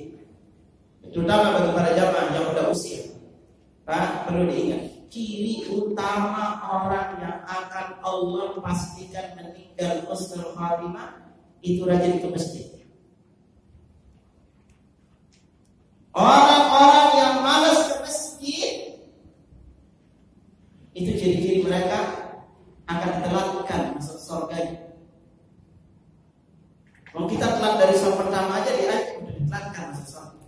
terutama bagi para jamaah yang sudah usia. Pak, perlu diingat, ciri utama orang yang akan Allah pastikan meninggal husnul khatimah itu rajin ke masjid. Orang-orang yang malas ke masjid itu ciri-ciri mereka akan telatkan masuk surga. Kalau kita telat dari sholat pertama aja diancam udah ditelatkan masuk surga.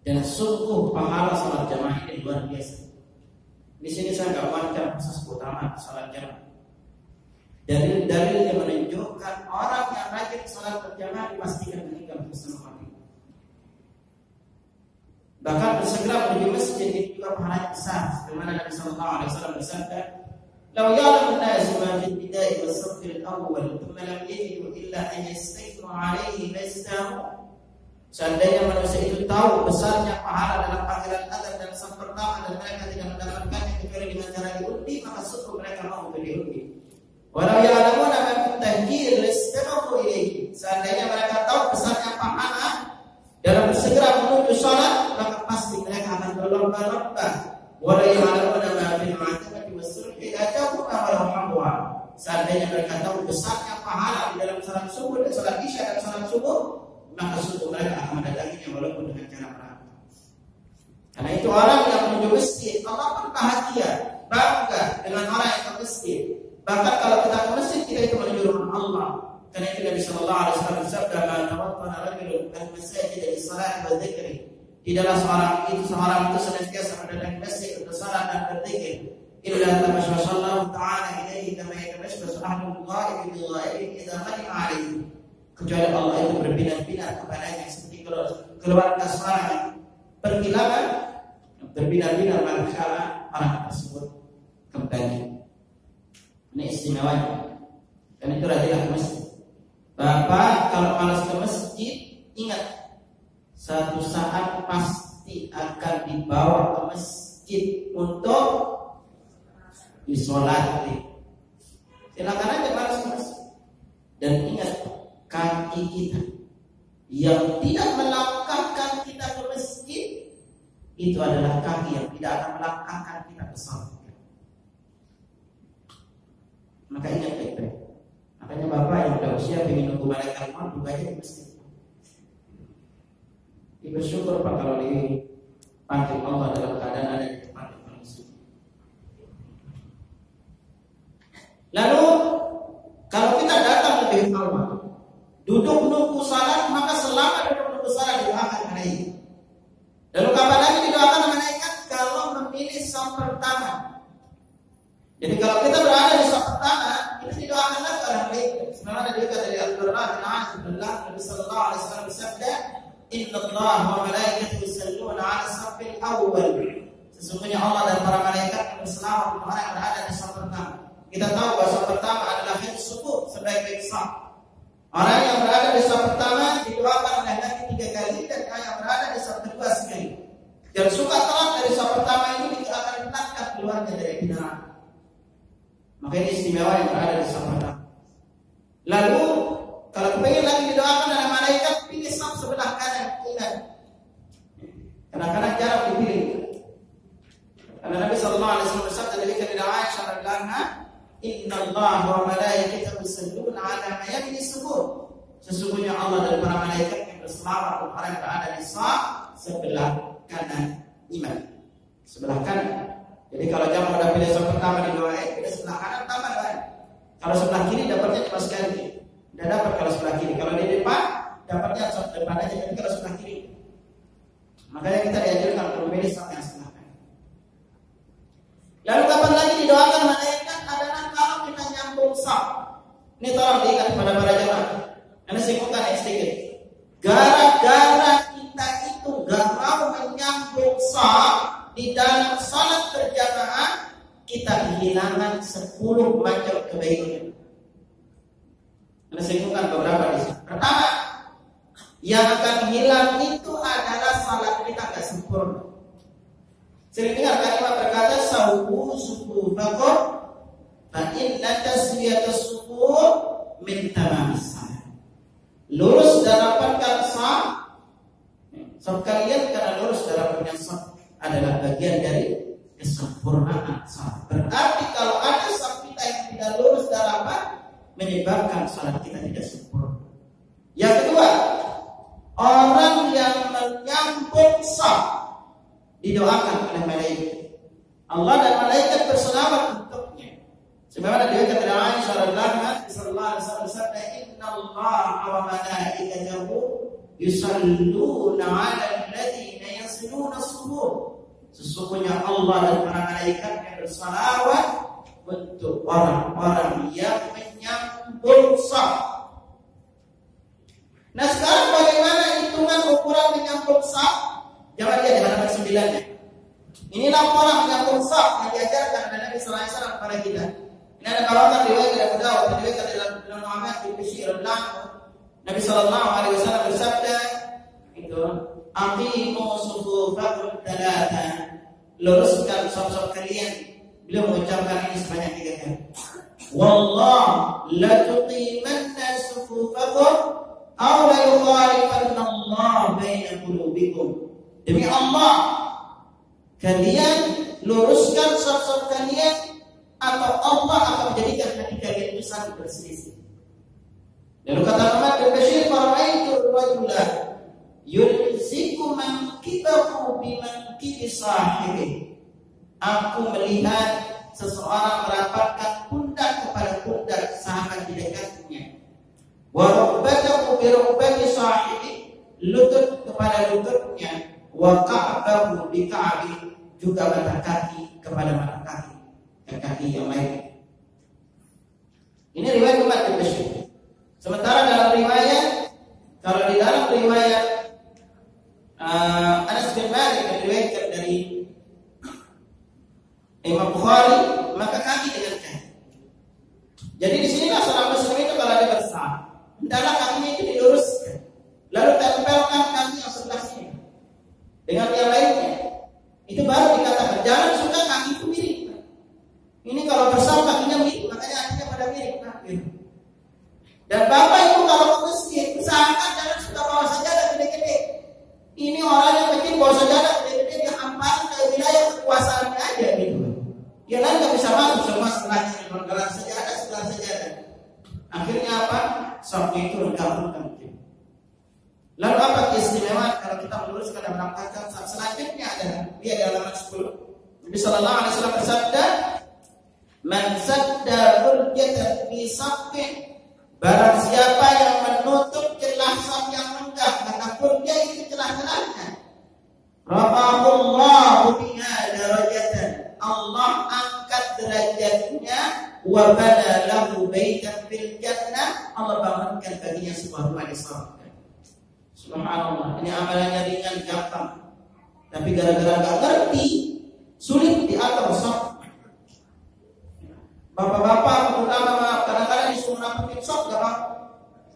Dan sungguh pahala salat jamaah ini luar biasa. Di sini saya nggak wajar khusus utama salat jamaah. Dalil-dalil yang menunjukkan orang yang rajin salat berjamaah dipastikan meninggal husnul khatimah. Bahkan bersegera menuju masjid itu juga pahalanya besar. Sebagaimana Nabi sallallahu alaihi wasallam bersabda, "Law ya'lamu an-nasu ma fi al-bida'i was-saff al-awwal, thumma lam yajidu illa an yastaghfiru 'alaihi lastaghfaru." Seandainya manusia itu tahu besarnya pahala dalam panggilan azan dan saf pertama dan mereka tidak mendapatkannya kecuali dengan cara diundi, maka sungguh mereka mau untuk diundi. Walau ya'lamuna ma fi at-tahjir lastaghfaru ilaihi. Seandainya mereka tahu besarnya pahala dalam segera menuju salat, maka pasti mereka akan berlomba-lomba Wala ya'lamuna ma fil ma'tamati was-sulhi ajabu wa seandainya mereka tahu besarnya pahala di dalam salat subuh dan salat isya dan salat subuh, maka sungguh mereka akan mendatanginya walaupun dengan cara perang. Karena itu orang yang menuju masjid, Allah pun bahagia, bangga dengan orang yang ke masjid. Bahkan kalau kita ke masjid, kita itu menuju rumah Allah. Karena itu Nabi sallallahu alaihi wasallam bersabda, "Man tawaffana rajulun al-masajid lis-salati wa dzikri." Tidaklah seorang itu senantiasa mendatangi masjid untuk salat dan berzikir. Illa tamashallahu ta'ala ilaihi kama yatamashshasu ahlul ghaib bil ghaib idza ghanima alaihi. Kecuali Allah itu berbinar-binar kepadanya seperti keluarga seorang pergilangan berbinar-binar manakala orang tersebut kembali. Ini istimewanya. Dan itu rajinlah ke masjid. Bapak kalau malas ke masjid, ingat satu saat pasti akan dibawa ke masjid untuk disolati. Silakan aja malas ke masjid. Dan ingat, kaki kita yang tidak melangkahkan kita ke masjid itu adalah kaki yang tidak akan melangkahkan kita ke surga. Maka ingat baik-baik. Makanya bapak yang sudah usia ingin nunggu malaikat maut buka aja di masjid. Bersyukur Pak kalau dipanggil Allah dalam keadaan ada di tempat yang paling suci. Lalu kalau kita datang lebih awal, duduk nunggu salat, maka selama duduk nunggu salat didoakan malaikat. Lalu kapan lagi didoakan malaikat? Kalau memilih saf pertama. Jadi kalau kita berada di saf pertama, itu didoakan lagi oleh malaikat. Sebagaimana dikatakan dari Al-Qur'an, Nabi sallallahu alaihi wasallam bersabda, "Inna Allah wa malaikatahu yusalluna 'ala as-saffil awwal." Sesungguhnya Allah dan para malaikat yang berselawat untuk orang yang berada di saf pertama. Kita tahu bahwa saf pertama adalah khairus sufuf, sebaik-baik saf. Orang yang berada di saf pertama didoakan oleh Nabi 3 kali dan orang yang berada di saf kedua sekali. Yang suka telat dari saf pertama ini akan ditangkap keluarnya dari neraka. Maka ini istimewa yang berada di saf pertama. Lalu kalau pengen lagi didoakan oleh malaikat, pilih saf sebelah kanan. Ingat, kadang-kadang jarang dipilih. Karena Nabi sallallahu alaihi wasallam bersabda dari Aisyah radhiyallahu anha, "Inna Allah wa malaikatahu yusalluna 'ala man yamini sufuf." Sesungguhnya Allah dan para malaikat yang berselawat untuk orang yang berada di saf sebelah kanan imam. Sebelah kanan. Jadi kalau jamaah udah pilih saf pertama di doain, pilih sebelah kanan tambah doain. Kalau sebelah kiri dapatnya cuma sekali. Tidak dapat kalau sebelah kiri. Kalau di depan dapatnya saf depan aja, tapi kalau sebelah kiri. Makanya kita diajarkan untuk memilih saf yang sebelah kanan. Lalu kapan lagi didoakan malaikat adalah kalau kita nyambung saf. Ini tolong diingat kepada para jamaah. Karena singkatkan sedikit. Gara-gara kita itu gak mau menyambung saf di dalam salat berjamaah, kita kehilangan 10 macam kebaikan. Karena singkatkan beberapa di sini. Pertama, yang akan hilang itu adalah salat kita gak sempurna. Sering dengar kalimat berkata sawu sufufakum fa inna taswiyatas sufuf min tamamis salat. Lurus dan rapatkan saf. Saf kalian karena lurus dan rapatkan saf adalah bagian dari kesempurnaan saf. Berarti kalau ada saf kita yang tidak lurus dan rapat, menyebabkan salat kita tidak sempurna. Yang kedua, orang yang menyambung saf didoakan oleh malaikat. Allah dan malaikat berselawat untuknya. Sebagaimana diriwayatkan dari Aisyah radhiyallahu anha, sallallahu alaihi wasallam bersabda, "Inna Allaha wa malaikatahu yusalluna 'alal ladzina yasluna as-sufuf." Sesungguhnya Allah dan para malaikatnya berselawat untuk orang-orang yang menyambung saf. Nah, sekarang bagaimana hitungan ukuran menyambung saf? Jangan lihat di halaman 9-nya. Inilah pola menyambung saf yang diajarkan oleh Nabi sallallahu alaihi wasallam kepada kita. Ini ada karangan riwayat dari Abu Dawud, riwayat dari Ibnu Umar bin Bashir radhiyallahu. Nabi sallallahu alaihi wasallam bersabda, itu, "Aqimu sufufakum thalatha." Luruskan saf-saf kalian. Beliau mengucapkan ini sebanyak 3 kali. "Wallah la tuqimanna sufufakum aw la yukhalifanna Allah baina qulubikum." Demi Allah, kalian luruskan saf-saf kalian, atau Allah akan menjadikan hati kalian itu saling berselisih. Lalu kata Nu'man bin Bashir, "Fara'aitu rajulan yulziku mankibahu bimankibi sahibi." Aku melihat seseorang merapatkan pundak kepada pundak sahabat di dekatnya. Wa rubbatahu bi rubbati sahibi, lutut kepada lututnya. Wa ka'bahu bi ka'bi, juga mata kaki kepada mata kaki, kaki yang lain. Ini riwayat Nu'man bin Bashir. Sementara dalam riwayat, kalau di dalam riwayat Anas bin Malik yang diriwayatkan dari Imam Bukhari, maka kaki dengan kaki. Jadi di sinilah seorang muslim itu kalau dia bersah, hendaklah kakinya itu diluruskan, lalu tempelkan kaki yang sebelah sini dengan yang lainnya. Itu baru dikatakan. Jangan suka kaki itu miring. Ini kalau bersah kakinya miring, makanya artinya pada miring. Dan bapak ibu kalau ke masjid, usahakan jangan suka bawa sajadah gede-gede. Ini orang yang penting bawa sajadah gede-gede, dia hamparin ke wilayah kekuasaannya aja gitu. Dia lain nggak bisa masuk semua setelahnya, menggelar sajadah setelah sajadah. Akhirnya apa? Sabtu itu lengkap. Lalu apa keistimewaan kalau kita meluruskan dan melangkahkan saf? Selanjutnya adalah dia di halaman 10. Nabi sallallahu alaihi wasallam bersabda, "Man sadda furjatan fi saffin." Barang siapa yang menutup celah saf yang rendah, maka furja itu celah-celahnya. Rafa'allahu biha darajatan. Allah angkat derajatnya, wa bana lahu baitan fil jannah. Allah bangunkan baginya sebuah rumah di surga. Subhanallah, ini amalannya ringan, gampang. Tapi gara-gara gak ngerti, sulit diatur saf. Bapak-bapak, terutama kadang-kadang disuruh rapetin saf, gak mau.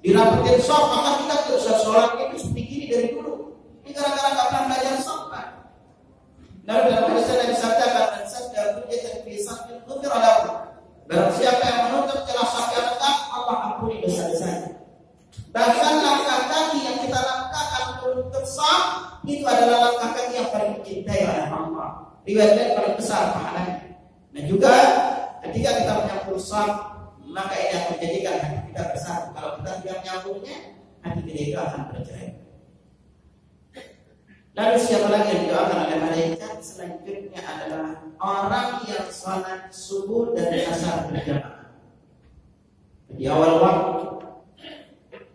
Dirapetin saf, maka kita tidak usah sholat itu begini dari dulu. Ini gara-gara gak pernah belajar saf, Pak. Lalu dalam hadis Nabi sabdakan, "Man sadda furjatan fi safin ghufira lahu." Barang siapa yang menutup celah saf yang rendah, Allah ampuni dosa-dosanya. Bahkan langkah kaki yang kita langkahkan untuk saf itu adalah langkah kaki yang paling dicintai oleh Allah. Riwayat paling besar pahalanya. Dan juga ketika kita menyambung saf, maka ini akan menjadikan hati kita bersatu. Kalau kita tidak menyambungnya, hati kita itu akan bercerai. Lalu siapa lagi yang didoakan oleh malaikat? Selanjutnya adalah orang yang salat subuh dan asar berjamaah di awal waktu.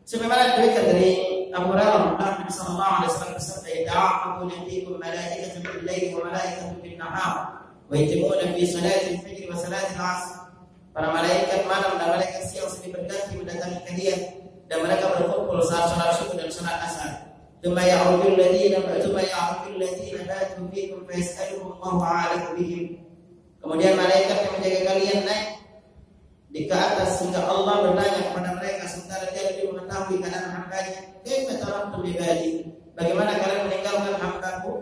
Sebagaimana diriwayatkan dari Abu Hurairah, Nabi sallallahu alaihi wasallam bersabda, "Ta'aqabu fiikum malaikatun bil-laili wa malaikatun bin-nahar, wa yatimuna fi salati al-fajr wa salati al-'asr." Para malaikat malam dan malaikat siang silih berganti mendatangi kalian, dan mereka berkumpul saat salat subuh dan salat asar. Thumma ya'rujul ladzina batu fiikum fa yas'aluhum Allahu 'alaikum bihim. Kemudian malaikat yang menjaga kalian naik di ke atas sehingga Allah bertanya kepada mereka sementara dia lebih mengetahui keadaan hambanya. Kaifa taraktum ibadi? Bagaimana kalian meninggalkan hambaku?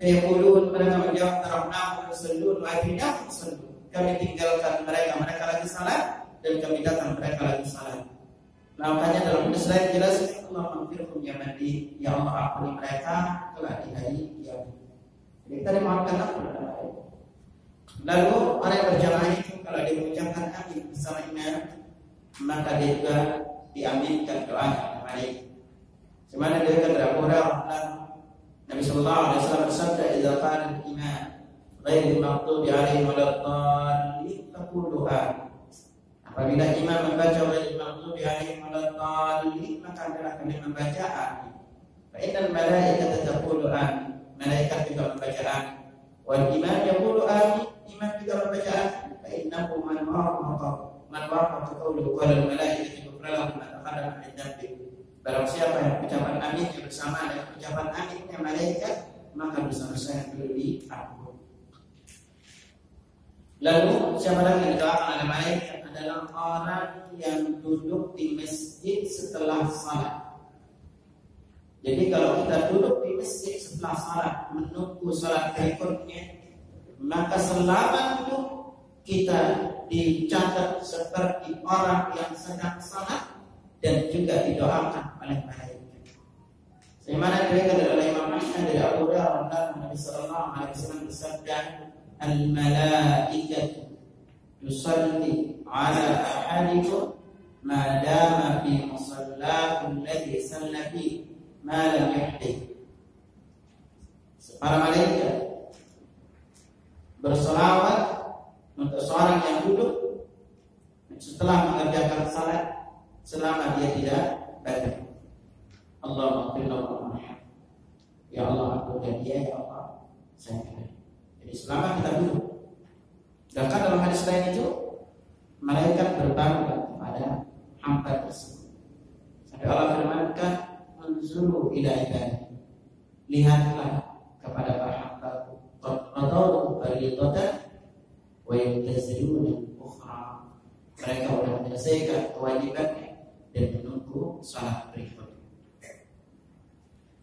Yaqulun, mereka menjawab, taraknahu yusallun wa atina yusallun. Kami tinggalkan mereka lagi salat, dan kami datang mereka lagi salat. Nah, makanya dalam hadis lain jelas Allah maghfirhum ya mandi, ya Allah ampuni mereka kelak di hari kiamat. Jadi kita dimaafkan Allah. Lalu orang yang berjamaah itu kalau dia mengucapkan amin bersama imam, maka dia juga diaminkan doanya kembali. Semana dia kata Abu Hurairah, Nabi sallallahu alaihi wasallam bersabda, "Idza qala al-imam ghairil maghdubi 'alaihim waladdallin faqulu amin." Apabila imam membaca ghairil maghdubi 'alaihim waladdallin, maka adalah kalian membaca amin. Fa innal malaikata taqulu amin. Malaikat juga membaca amin. Wal imam yaqulu amin. Imam juga membaca amin. Fa innahu man wafaqa qawluhu qala al-malaikatu ghufrana ma taqaddama min dhanbi. Barang siapa yang ucapan aminnya bersama dengan ucapan aminnya malaikat, maka dosa-dosa yang dulu diampuni. Lalu siapa lagi yang didoakan oleh malaikat adalah orang yang duduk di masjid setelah salat. Jadi kalau kita duduk di masjid setelah salat menunggu salat berikutnya, maka selama itu kita dicatat seperti orang yang sedang salat dan juga didoakan oleh malaikat. Sebagaimana diriwayatkan oleh Imam Ahmad dari Abu Hurairah, Nabi sallallahu alaihi wasallam bersabda, al-malaikatu yusalli ala ahadikum ma dama fi musallahu alladhi salla fi ma lam yuhdith. Para malaikat bersolawat untuk seorang yang duduk setelah mengerjakan salat selama dia tidak badan. Allahumma ya Allah, aku dan dia, ya Allah saya. Jadi selama kita duduk. Bahkan dalam hadis lain itu malaikat berbangga kepada hamba tersebut. Sampai Allah firmankan, "Unzuru ila ibadi." Lihatlah kepada para hamba-Ku, qadau fariidatan wa yantaziruna ukhra. Mereka sudah menyelesaikan kewajibannya dan menunggu salat berikutnya.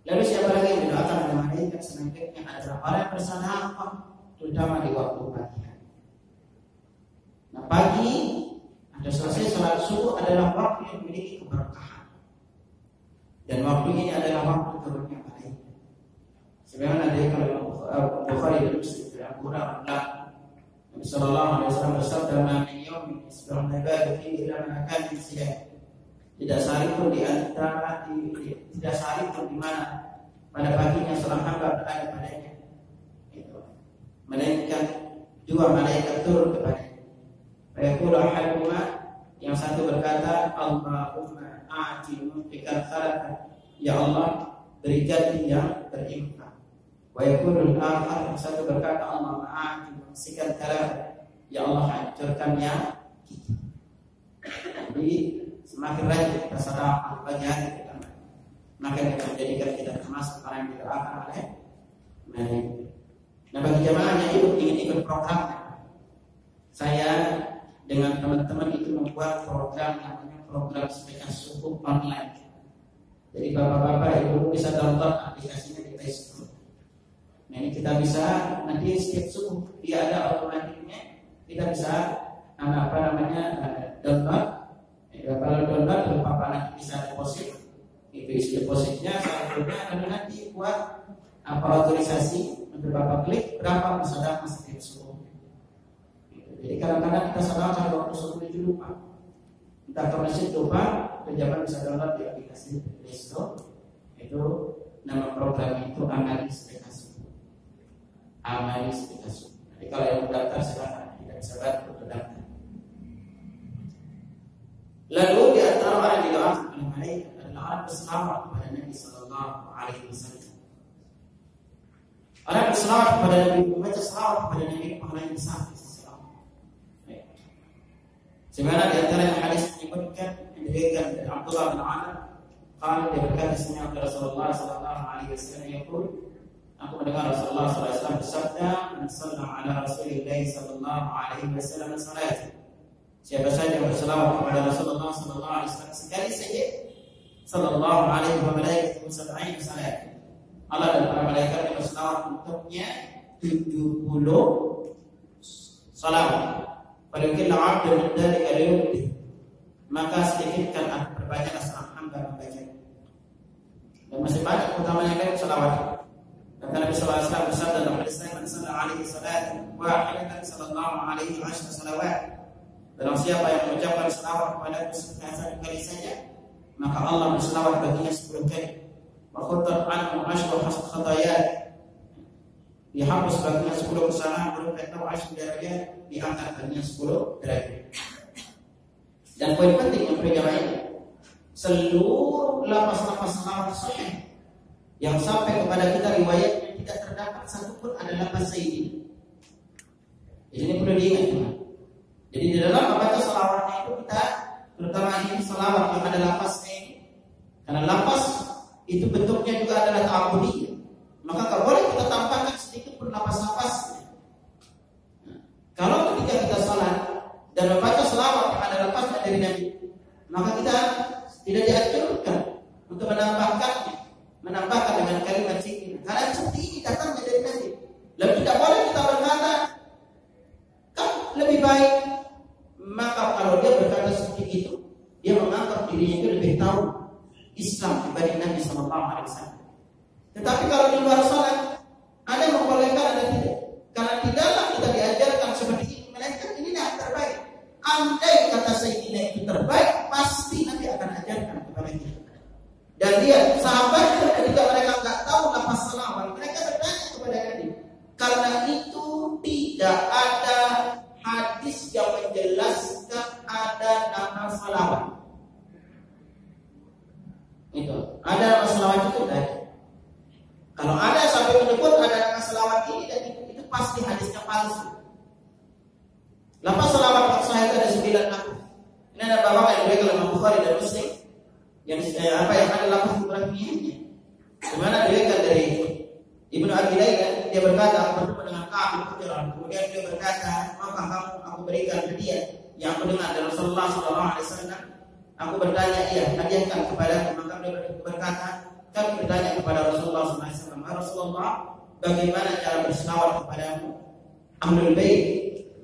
Lalu siapa lagi yang didoakan oleh malaikat selanjutnya adalah orang yang bersedekah, terutama di waktu pagi. Nah, pagi ada selesai salat subuh adalah waktu yang memiliki keberkahan. Dan waktu ini adalah waktu turunnya malaikat. Sebagaimana dari kalau Bukhari dan Muslim dari Abu Hurairah, Nabi sallallahu alaihi wasallam bersabda, "Ma min yawmin yasbihu al-ibadu fihi illa ma kana siya." Tidak sehari pun di mana pada paginya seorang hamba berada padanya. Melainkan dua malaikat turun kepadanya. Fayaqulu ahaduhuma, yang satu berkata, "Allahumma a'ti munfiqan khalaqa." Ya Allah, berikan yang berinfak. Wa yaqulu al-akhar, yang satu berkata, "Allahumma a'ti mumsikan khalaqa." Ya Allah, hancurkan yang kita. Jadi semakin rajin kita sedekah pagi hari kita, maka kita menjadikan kita termasuk orang yang didoakan oleh malaikat. Nah, bagi jamaah yang ingin ikut programnya, saya dengan teman-teman itu membuat program namanya program sedekah subuh online. Jadi bapak-bapak ibu bisa download aplikasinya di Play Store. Nah, ini kita bisa nanti setiap subuh dia ada otomatiknya, kita bisa download. Kalau download bapak nanti bisa deposit, itu isi depositnya saldonya, lalu nanti buat otorisasi untuk bapak klik berapa sedekah setiap subuh. Jadi kadang-kadang kita sedekah waktu subuh itu lupa, kita ke masjid lupa, pejabat bisa download di aplikasi Play Store. Itu nama program itu Amali Sedekah Subuh. Amali Sedekah Subuh. Jadi kalau yang mendaftar silakan, tidak bisa bantu untuk daftar. Lalu di antara orang yang didoakan oleh malaikat adalah orang berselawat kepada Nabi sallallahu alaihi wasallam. Orang berselawat kepada Nabi, membaca selawat kepada Nabi pahalanya besar. Sebagaimana di antara yang hadis menyebutkan yang diriwayatkan dari Abdullah bin Amr, qala dia berkata sesungguhnya Rasulullah sallallahu alaihi wasallam yaqul, aku mendengar Rasulullah sallallahu alaihi wasallam bersabda, "Man shalla ala Rasulillah sallallahu alaihi wasallam salat." Siapa saja yang berselawat kepada Rasulullah sallallahu alaihi wasallam sekali saja, sallallahu alaihi wa malaikatuhu sab'ina salat. Allah dan para malaikat yang berselawat untuknya 70 salawat. Pada kila abdu min dzalika liyuti, maka sedikitkan aku perbanyaklah seorang hamba membaca. Dan masih banyak keutamaan yang lain selawat. Kata Nabi sallallahu alaihi wasallam bersabda dalam hadis lain, "Man shalla alaihi salatan wahidatan sallallahu alaihi wa salawat." Barang siapa yang mengucapkan selawat kepada satu kali saja, maka Allah berselawat baginya 10 kali. Wa khutat anhu asyru khatayat, dihapus baginya 10 kesalahan, berkata asyru darajat, diangkat baginya 10 derajat. Dan poin penting yang pertama ini, seluruh lafaz-lafaz selawat sahih yang sampai kepada kita riwayatnya tidak terdapat satupun ada lafaz sayyidi. Jadi ini perlu diingat, teman. Jadi di dalam membaca selawatnya itu kita, terutama ini selawat yang ada lafaznya ini, karena lafaz itu bentuknya juga adalah ta'abudiyah, maka kalau boleh kita tambahkan sedikit pun lafaz-lafaznya. Kalau ketika kita salat dan membaca selawat yang ada lafaznya dari Nabi, maka kita tidak dianjurkan untuk menambahkan dengan kalimat zikir, karena seperti ini datangnya dari Nabi. Lalu tidak boleh kita berkata kan lebih baik. Maka kalau dia berkata seperti itu, dia menganggap dirinya itu lebih tahu Islam dibanding Nabi sallallahu alaihi wasallam. Tetapi kalau di luar salat ada yang membolehkan, ada tidak. Karena di dalam kita di rezeki terbaik, pasti Nabi akan ajarkan kepada kita. Dan lihat, sahabat ketika mereka nggak tahu lafaz salawat, mereka bertanya kepada Nabi. Karena itu tidak ada hadis yang menjelaskan ada nama salawat. Itu ada nama salawat itu kan? Kalau ada sampai menyebut ada nama salawat ini, dan itu pasti hadisnya palsu. Lafaz salawat yang sahih itu ada 9 lafaz. Ini ada bawa yang diberikan oleh Imam Bukhari dan Muslim yang ada lafaz Ibrahimiyahnya. Di mana diberikan dari Ibnu Abi Layla, dia berkata, aku bertemu dengan Ka'ab bin Ujrah. Kemudian dia berkata, maka aku berikan hadiah yang aku dengar dari Rasulullah SAW. Aku bertanya, iya, hadiahkan kepadaku. Maka dia berkata, kami bertanya kepada Rasulullah SAW, Rasulullah, bagaimana cara berselawat kepadamu Ahlul Bait?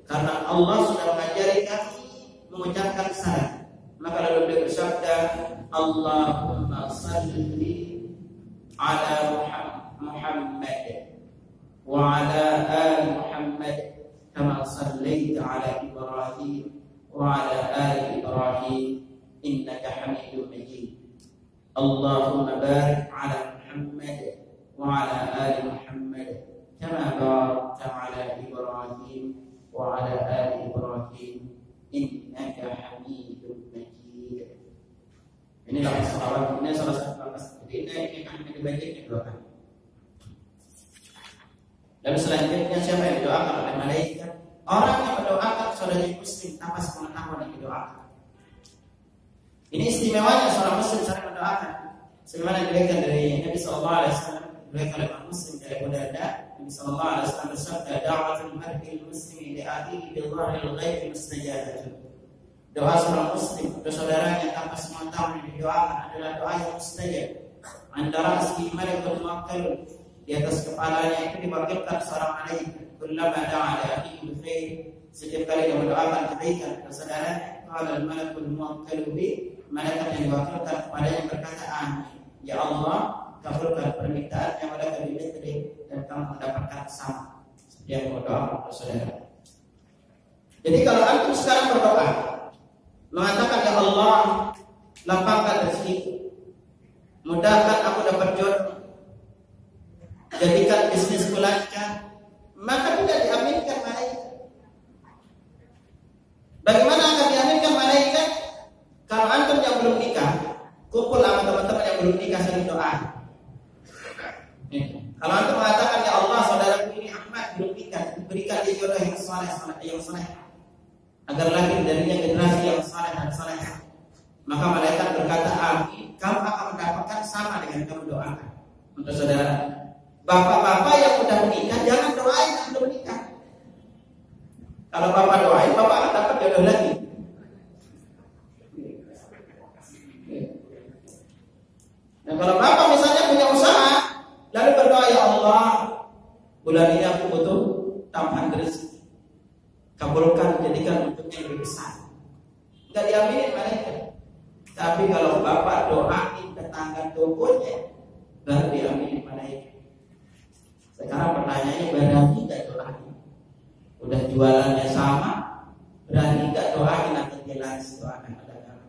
Karena Allah sudah mengajari kami mengucapkan salam. Maka lalu beliau bersabda, Allahumma salli ala Muhammad wa ala ali Muhammad kama sallaita ala Ibrahim wa ala ali Ibrahim innaka Hamidum Majid. Allahumma barik ala Muhammad wa ala ali Muhammad kama barakta ala Ibrahim wa ala ali Ibrahim innaka Hamidum Majid. Ini lafaz salawat, ini salah satu lafaz. Ini akan dibacakan dua kali. Lalu selanjutnya siapa yang didoakan oleh malaikat? Orang yang mendoakan saudara muslim tanpa sepengetahuan yang didoakan. Ini istimewanya seorang muslim saling mendoakan. Sebagaimana diberikan dari Nabi sallallahu alaihi wasallam, diberikan oleh Muslim dari Abu Darda, Nabi sallallahu alaihi wasallam bersabda, "Da'watul mar'il muslimi li akhihi bil dhahril ghaibi mustajabah." Doa seorang muslim untuk saudaranya tanpa sepengetahuan yang didoakan adalah doa yang mustajab. Antara si malaikat muwakkal di atas kepalanya itu dibangkitkan seorang malaikat. Kullama da'a li akhihi bil khair, setiap kali dia mendoakan kebaikan kepada saudaranya, qala al malakul muwakkal bi, malaikat yang diwakilkan kepadanya berkata, amin. Ya Allah, kabulkan permintaan yang ada di negeri dan kamu mendapatkan sama. Dia berdoa kepada saudara. Jadi kalau antum sekarang berdoa mengatakan, ya Allah, lapangkan rezekiku, mudahkan aku dapat jodoh, jadikan bisnisku lancar, maka tidak diaminkan malaikat. Bagaimana akan diaminkan malaikat? Kalau antum yang belum nikah, kumpul sama teman-teman yang belum nikah saling doa. Kalau antum mengatakan, ya Allah, saudaraku ini Ahmad belum nikah, berikan dia jodoh yang saleh, agar lahir darinya generasi yang saleh dan saleh. Maka malaikat berkata, amin. Kamu akan mendapatkan sama dengan kamu doakan untuk saudara. Bapak-bapak yang sudah menikah, jangan doain yang belum menikah. Kalau bapak doain, bapak akan dapat jodoh lagi. Nah, kalau bapak misalnya punya usaha, lalu berdoa, ya Allah, bulan ini aku butuh tambahan rezeki, kabulkan, jadikan untuknya lebih besar. Enggak diaminin malaikat. Tapi kalau bapak doain tetangga tokonya, baru diaminin malaikat. Sekarang pertanyaannya, berani enggak doain? Udah jualannya sama, berani enggak doain atau jelas doakan pedagang?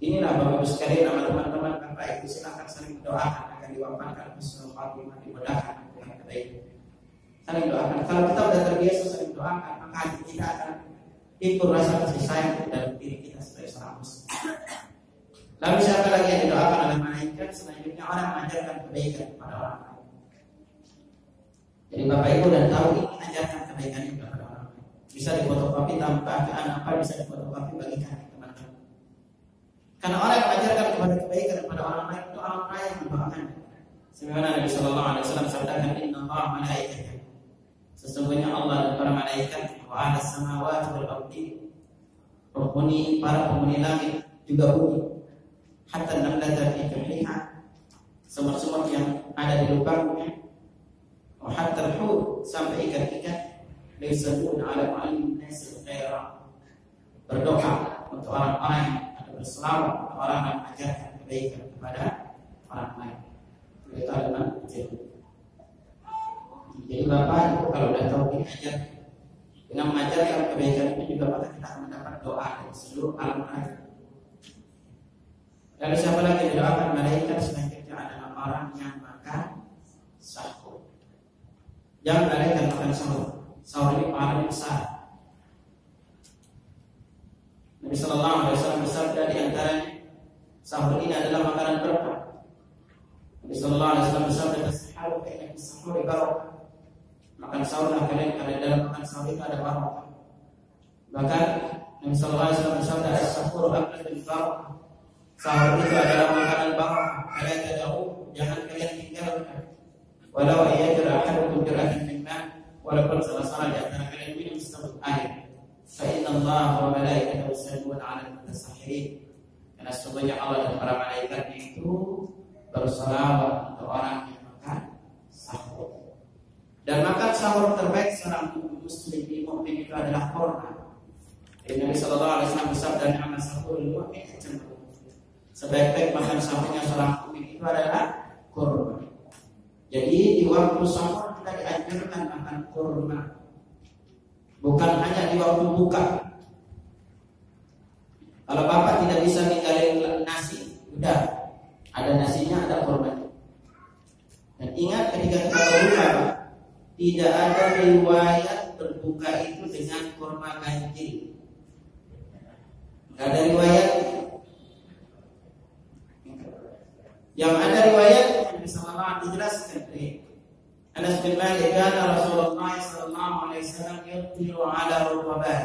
Inilah Bapak Ibu sekalian, nama teman-teman Bapak Ibu, silakan saling doakan akan diwafatkan husnul khatimah, dimudahkan dengan kebaikan. Saling doakan. Kalau kita sudah terbiasa saling doakan, maka hati kita akan ikut rasa kasih sayang dalam diri kita sebagai seorang muslim. Lalu siapa lagi yang didoakan oleh malaikat? Selanjutnya orang mengajarkan kebaikan kepada orang lain. Jadi Bapak Ibu dan tahu ini ajarkan kebaikan itu kepada orang lain. Bisa difotokopi tanpa apa, bisa difotokopi bagikan ke teman-teman. Karena orang yang mengajarkan kepada kebaikan kepada orang lain itu orang lain yang mendoakan. Sebagaimana Nabi sallallahu alaihi wasallam sabdakan, innallaha malaikatahu, sesungguhnya Allah dan para malaikat, wa ahlas samawati wal ardi, penghuni, para penghuni langit juga bunyi, hatta namlata fi juhriha, semut-semut yang ada di lubangnya, wa hatta al-hut, sampai ikan-ikan, yusalluna ala mu'allim nas khaira, berdoa untuk orang-orang yang berselawat, untuk orang yang mengajarkan kebaikan kepada orang lain. Itu adalah jadi Bapak Ibu kalau udah tahu ini ajar, Dengan mengajarkan kebaikan itu juga maka kita akan mendapat doa dari seluruh alam raya. Lalu siapa lagi didoakan malaikat selanjutnya adalah orang yang makan sahur. Jangan malaikat makan sahur. Sahur ini pahala besar. Nabi Sallallahu Alaihi Wasallam bersabda di antaranya, sahur ini adalah makanan berkah. Nabi Sallallahu Alaihi Wasallam bersabda, "Tasahharu fa inna fis-sahuri barakah." Makan sahurlah kalian karena dalam makan sahur itu ada barakah. Bahkan Nabi Sallallahu Alaihi Wasallam bersabda, "As-sahuru aqlul barakah." Sahur itu adalah makanan barakah. Kalian tahu, jangan kalian tinggalkan. Walau ayyajra ahadukum bir'atin min ma', walaupun salah-salah di antara kalian minum setengah air. Fa inna Allah wa malaikatahu yusalluna 'alal mutasahhirin. Karena sesungguhnya Allah dan para malaikatnya itu bersalawat untuk orang yang makan sahur. Dan makan sahur terbaik seorang muslim mukmin itu adalah kurma. Nabi Sallallahu Alaihi Wasallam bersabda, "Amal sahurul mu'min ajma'u." Sebaik-baik makan sahurnya seorang mukmin itu adalah kurma. Jadi di waktu sahur kita dianjurkan makan kurma. Bukan hanya di waktu buka. Kalau bapak tidak bisa ninggalin nasi, udah ada nasinya, ada kurma. Dan ingat ketika kita berbuka, tidak ada riwayat berbuka itu dengan kurma ganjil. Tidak ada riwayat. Yang ada riwayat yang bisa dijelaskan dari Anas bin Malik, karena Rasulullah sallallahu alaihi wasallam yaqtilu ala rutabat.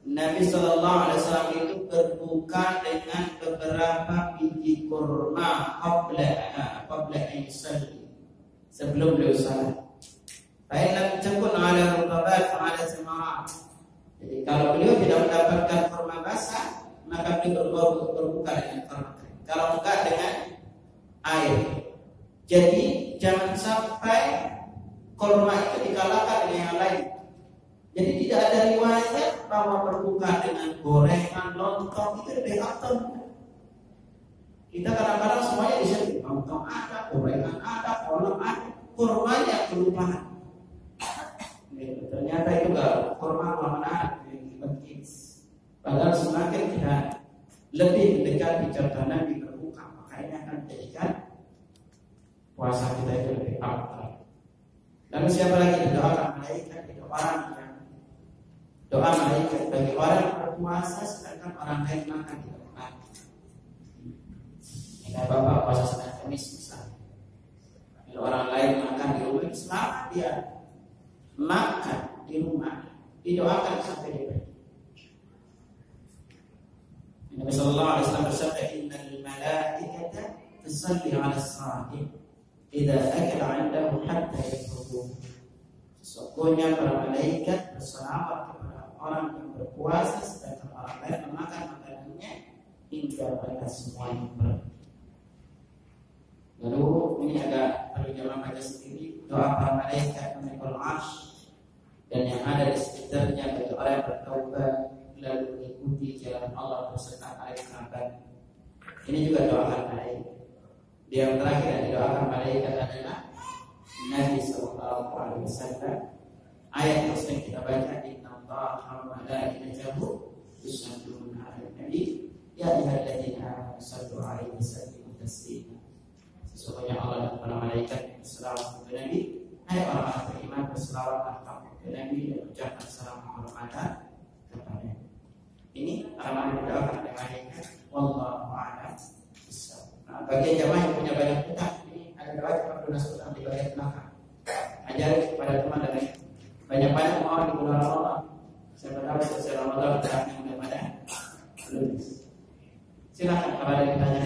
Nabi sallallahu alaihi wasallam itu berbuka dengan beberapa biji kurma qabla yusalli, sebelum beliau salat. Fa in lam takun ala rutabat fa ala thamarat. Jadi kalau beliau tidak mendapatkan kurma basah, maka beliau berbuka dengan kurma. Kalau enggak dengan air. Jadi jangan sampai kurma itu dikalahkan dengan yang lain. Jadi tidak ada riwayat bahwa berbuka dengan gorengan, lontong itu lebih afdal. Kita kadang-kadang semuanya di sini, lontong ada, gorengan ada, kolak ada, kurmanya kelupaan. Ternyata itu enggak kurma mana yang penting. Padahal semakin kita lebih mendekati contoh Nabi berbuka, makanya akan menjadikan puasa kita itu lebih afdal. Lalu siapa lagi didoakan malaikat? Itu orang yang doa malaikat bagi orang yang berpuasa sedangkan orang lain makan di tempat. Jika bapak puasa Senin Kamis misalnya, kalau orang lain makan di rumah, selama dia makan di rumah, didoakan sampai dia pergi. Nabi Sallallahu Alaihi Wasallam bersabda, "Innal malaikata tusalli 'ala as-sha'im idza akala 'indahu hatta yafrugu." Sesungguhnya para malaikat bersalawat kepada orang yang berpuasa sedangkan orang lain memakan makanannya hingga mereka semuanya pergi. Lalu ini agak perlu jamaah baca sendiri doa para malaikat menekul arsh dan yang ada di sekitarnya bagi orang yang bertaubat lalu mengikuti jalan Allah beserta air sahabat. Ini juga doakan malaikat. Yang terakhir yang didoakan malaikat adalah Nabi Sallallahu Alaihi Wasallam. Ayat yang sering kita baca, Inna Allah wa malaikatahu yusalluna 'alan nabi ya ayyuhalladzina amanu sallu 'alaihi wa sallimu taslima. Sesungguhnya Allah dan para malaikat berselawat kepada Nabi. Hai orang-orang beriman, berselawatlah kamu kepada Nabi dan ucapkan salam penghormatan kepada. Ini amalan didoakan oleh malaikat. Wallahu a'lam bishawab. Nah, bagi jamaah yang punya banyak hutang, ini ada doa cepat lunas hutang di bagian belakang. Ajarin kepada teman dan banyak-banyak mohon di bulan Ramadan. Saya berharap selesai Ramadan hutangnya mudah-mudahan lunas. Silakan kalau ada yang bertanya.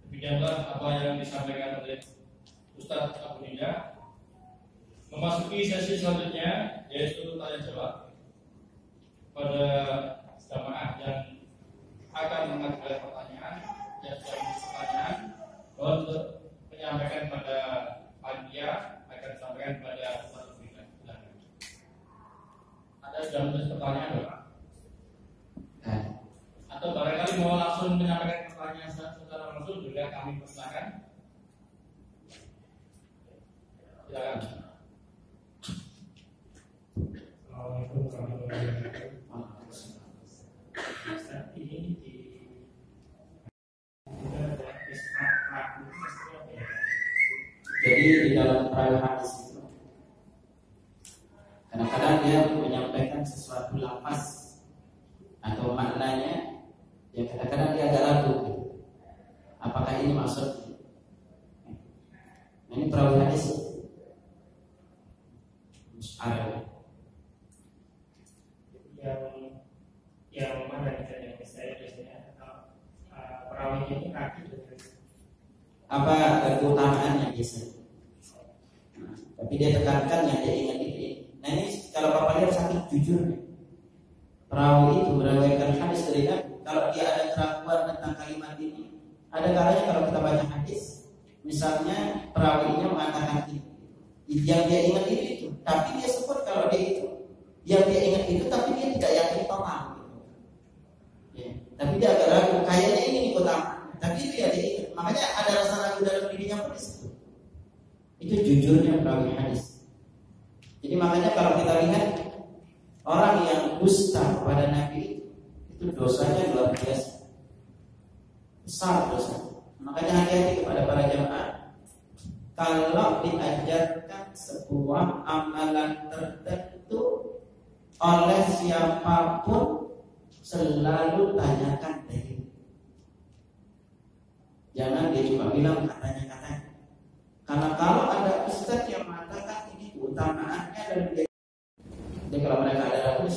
Demikianlah apa yang disampaikan oleh Ustaz Abu Nida. Memasuki sesi selanjutnya yaitu tanya jawab pada jamaah yang akan mengajukan pertanyaan yang sudah memiliki pertanyaan untuk menyampaikan pada panitia akan disampaikan pada Ustaz Abu Nida. Ada sudah menulis pertanyaan Bapak? Atau barangkali mau langsung menyampaikan pertanyaan? Jadi di dalam perawi hadis itu kadang-kadang dia menyampaikan sesuatu lafaz atau maknanya yang kadang-kadang dia agak ragu, apakah ini maksudnya. Nah, ini perawi hadis yang mana yang saya biasanya perawi ini kaki apa keutamaannya biasanya. Nah, tapi dia tekankan yang dia ingat ini. Nah ini kalau Bapak lihat saking jujurnya perawi itu meriwayatkan hadis dari Nabi. Kalau dia ada keraguan tentang kalimat ini, ada kalanya kalau kita baca hadis, misalnya perawinya mengatakan ini, yang dia ingat itu, tapi dia sebut kalau dia itu, yang dia ingat itu, tapi dia tidak yakin total. Ya, tapi dia agak ragu, kayaknya ini utama, tapi itu ya dia ingat. Makanya ada rasa ragu dalam dirinya pun disitu. Itu jujurnya perawi hadis. Jadi makanya kalau kita lihat orang yang dusta pada Nabi itu dosanya luar biasa, besar dosa. Makanya hati-hati kepada para jemaah. Kalau diajarkan sebuah amalan tertentu oleh siapapun, selalu tanyakan dalil. Jangan dia cuma bilang katanya-katanya. Karena kalau ada ustaz yang mengatakan ini keutamaannya dan dia kalau mereka ada ragu,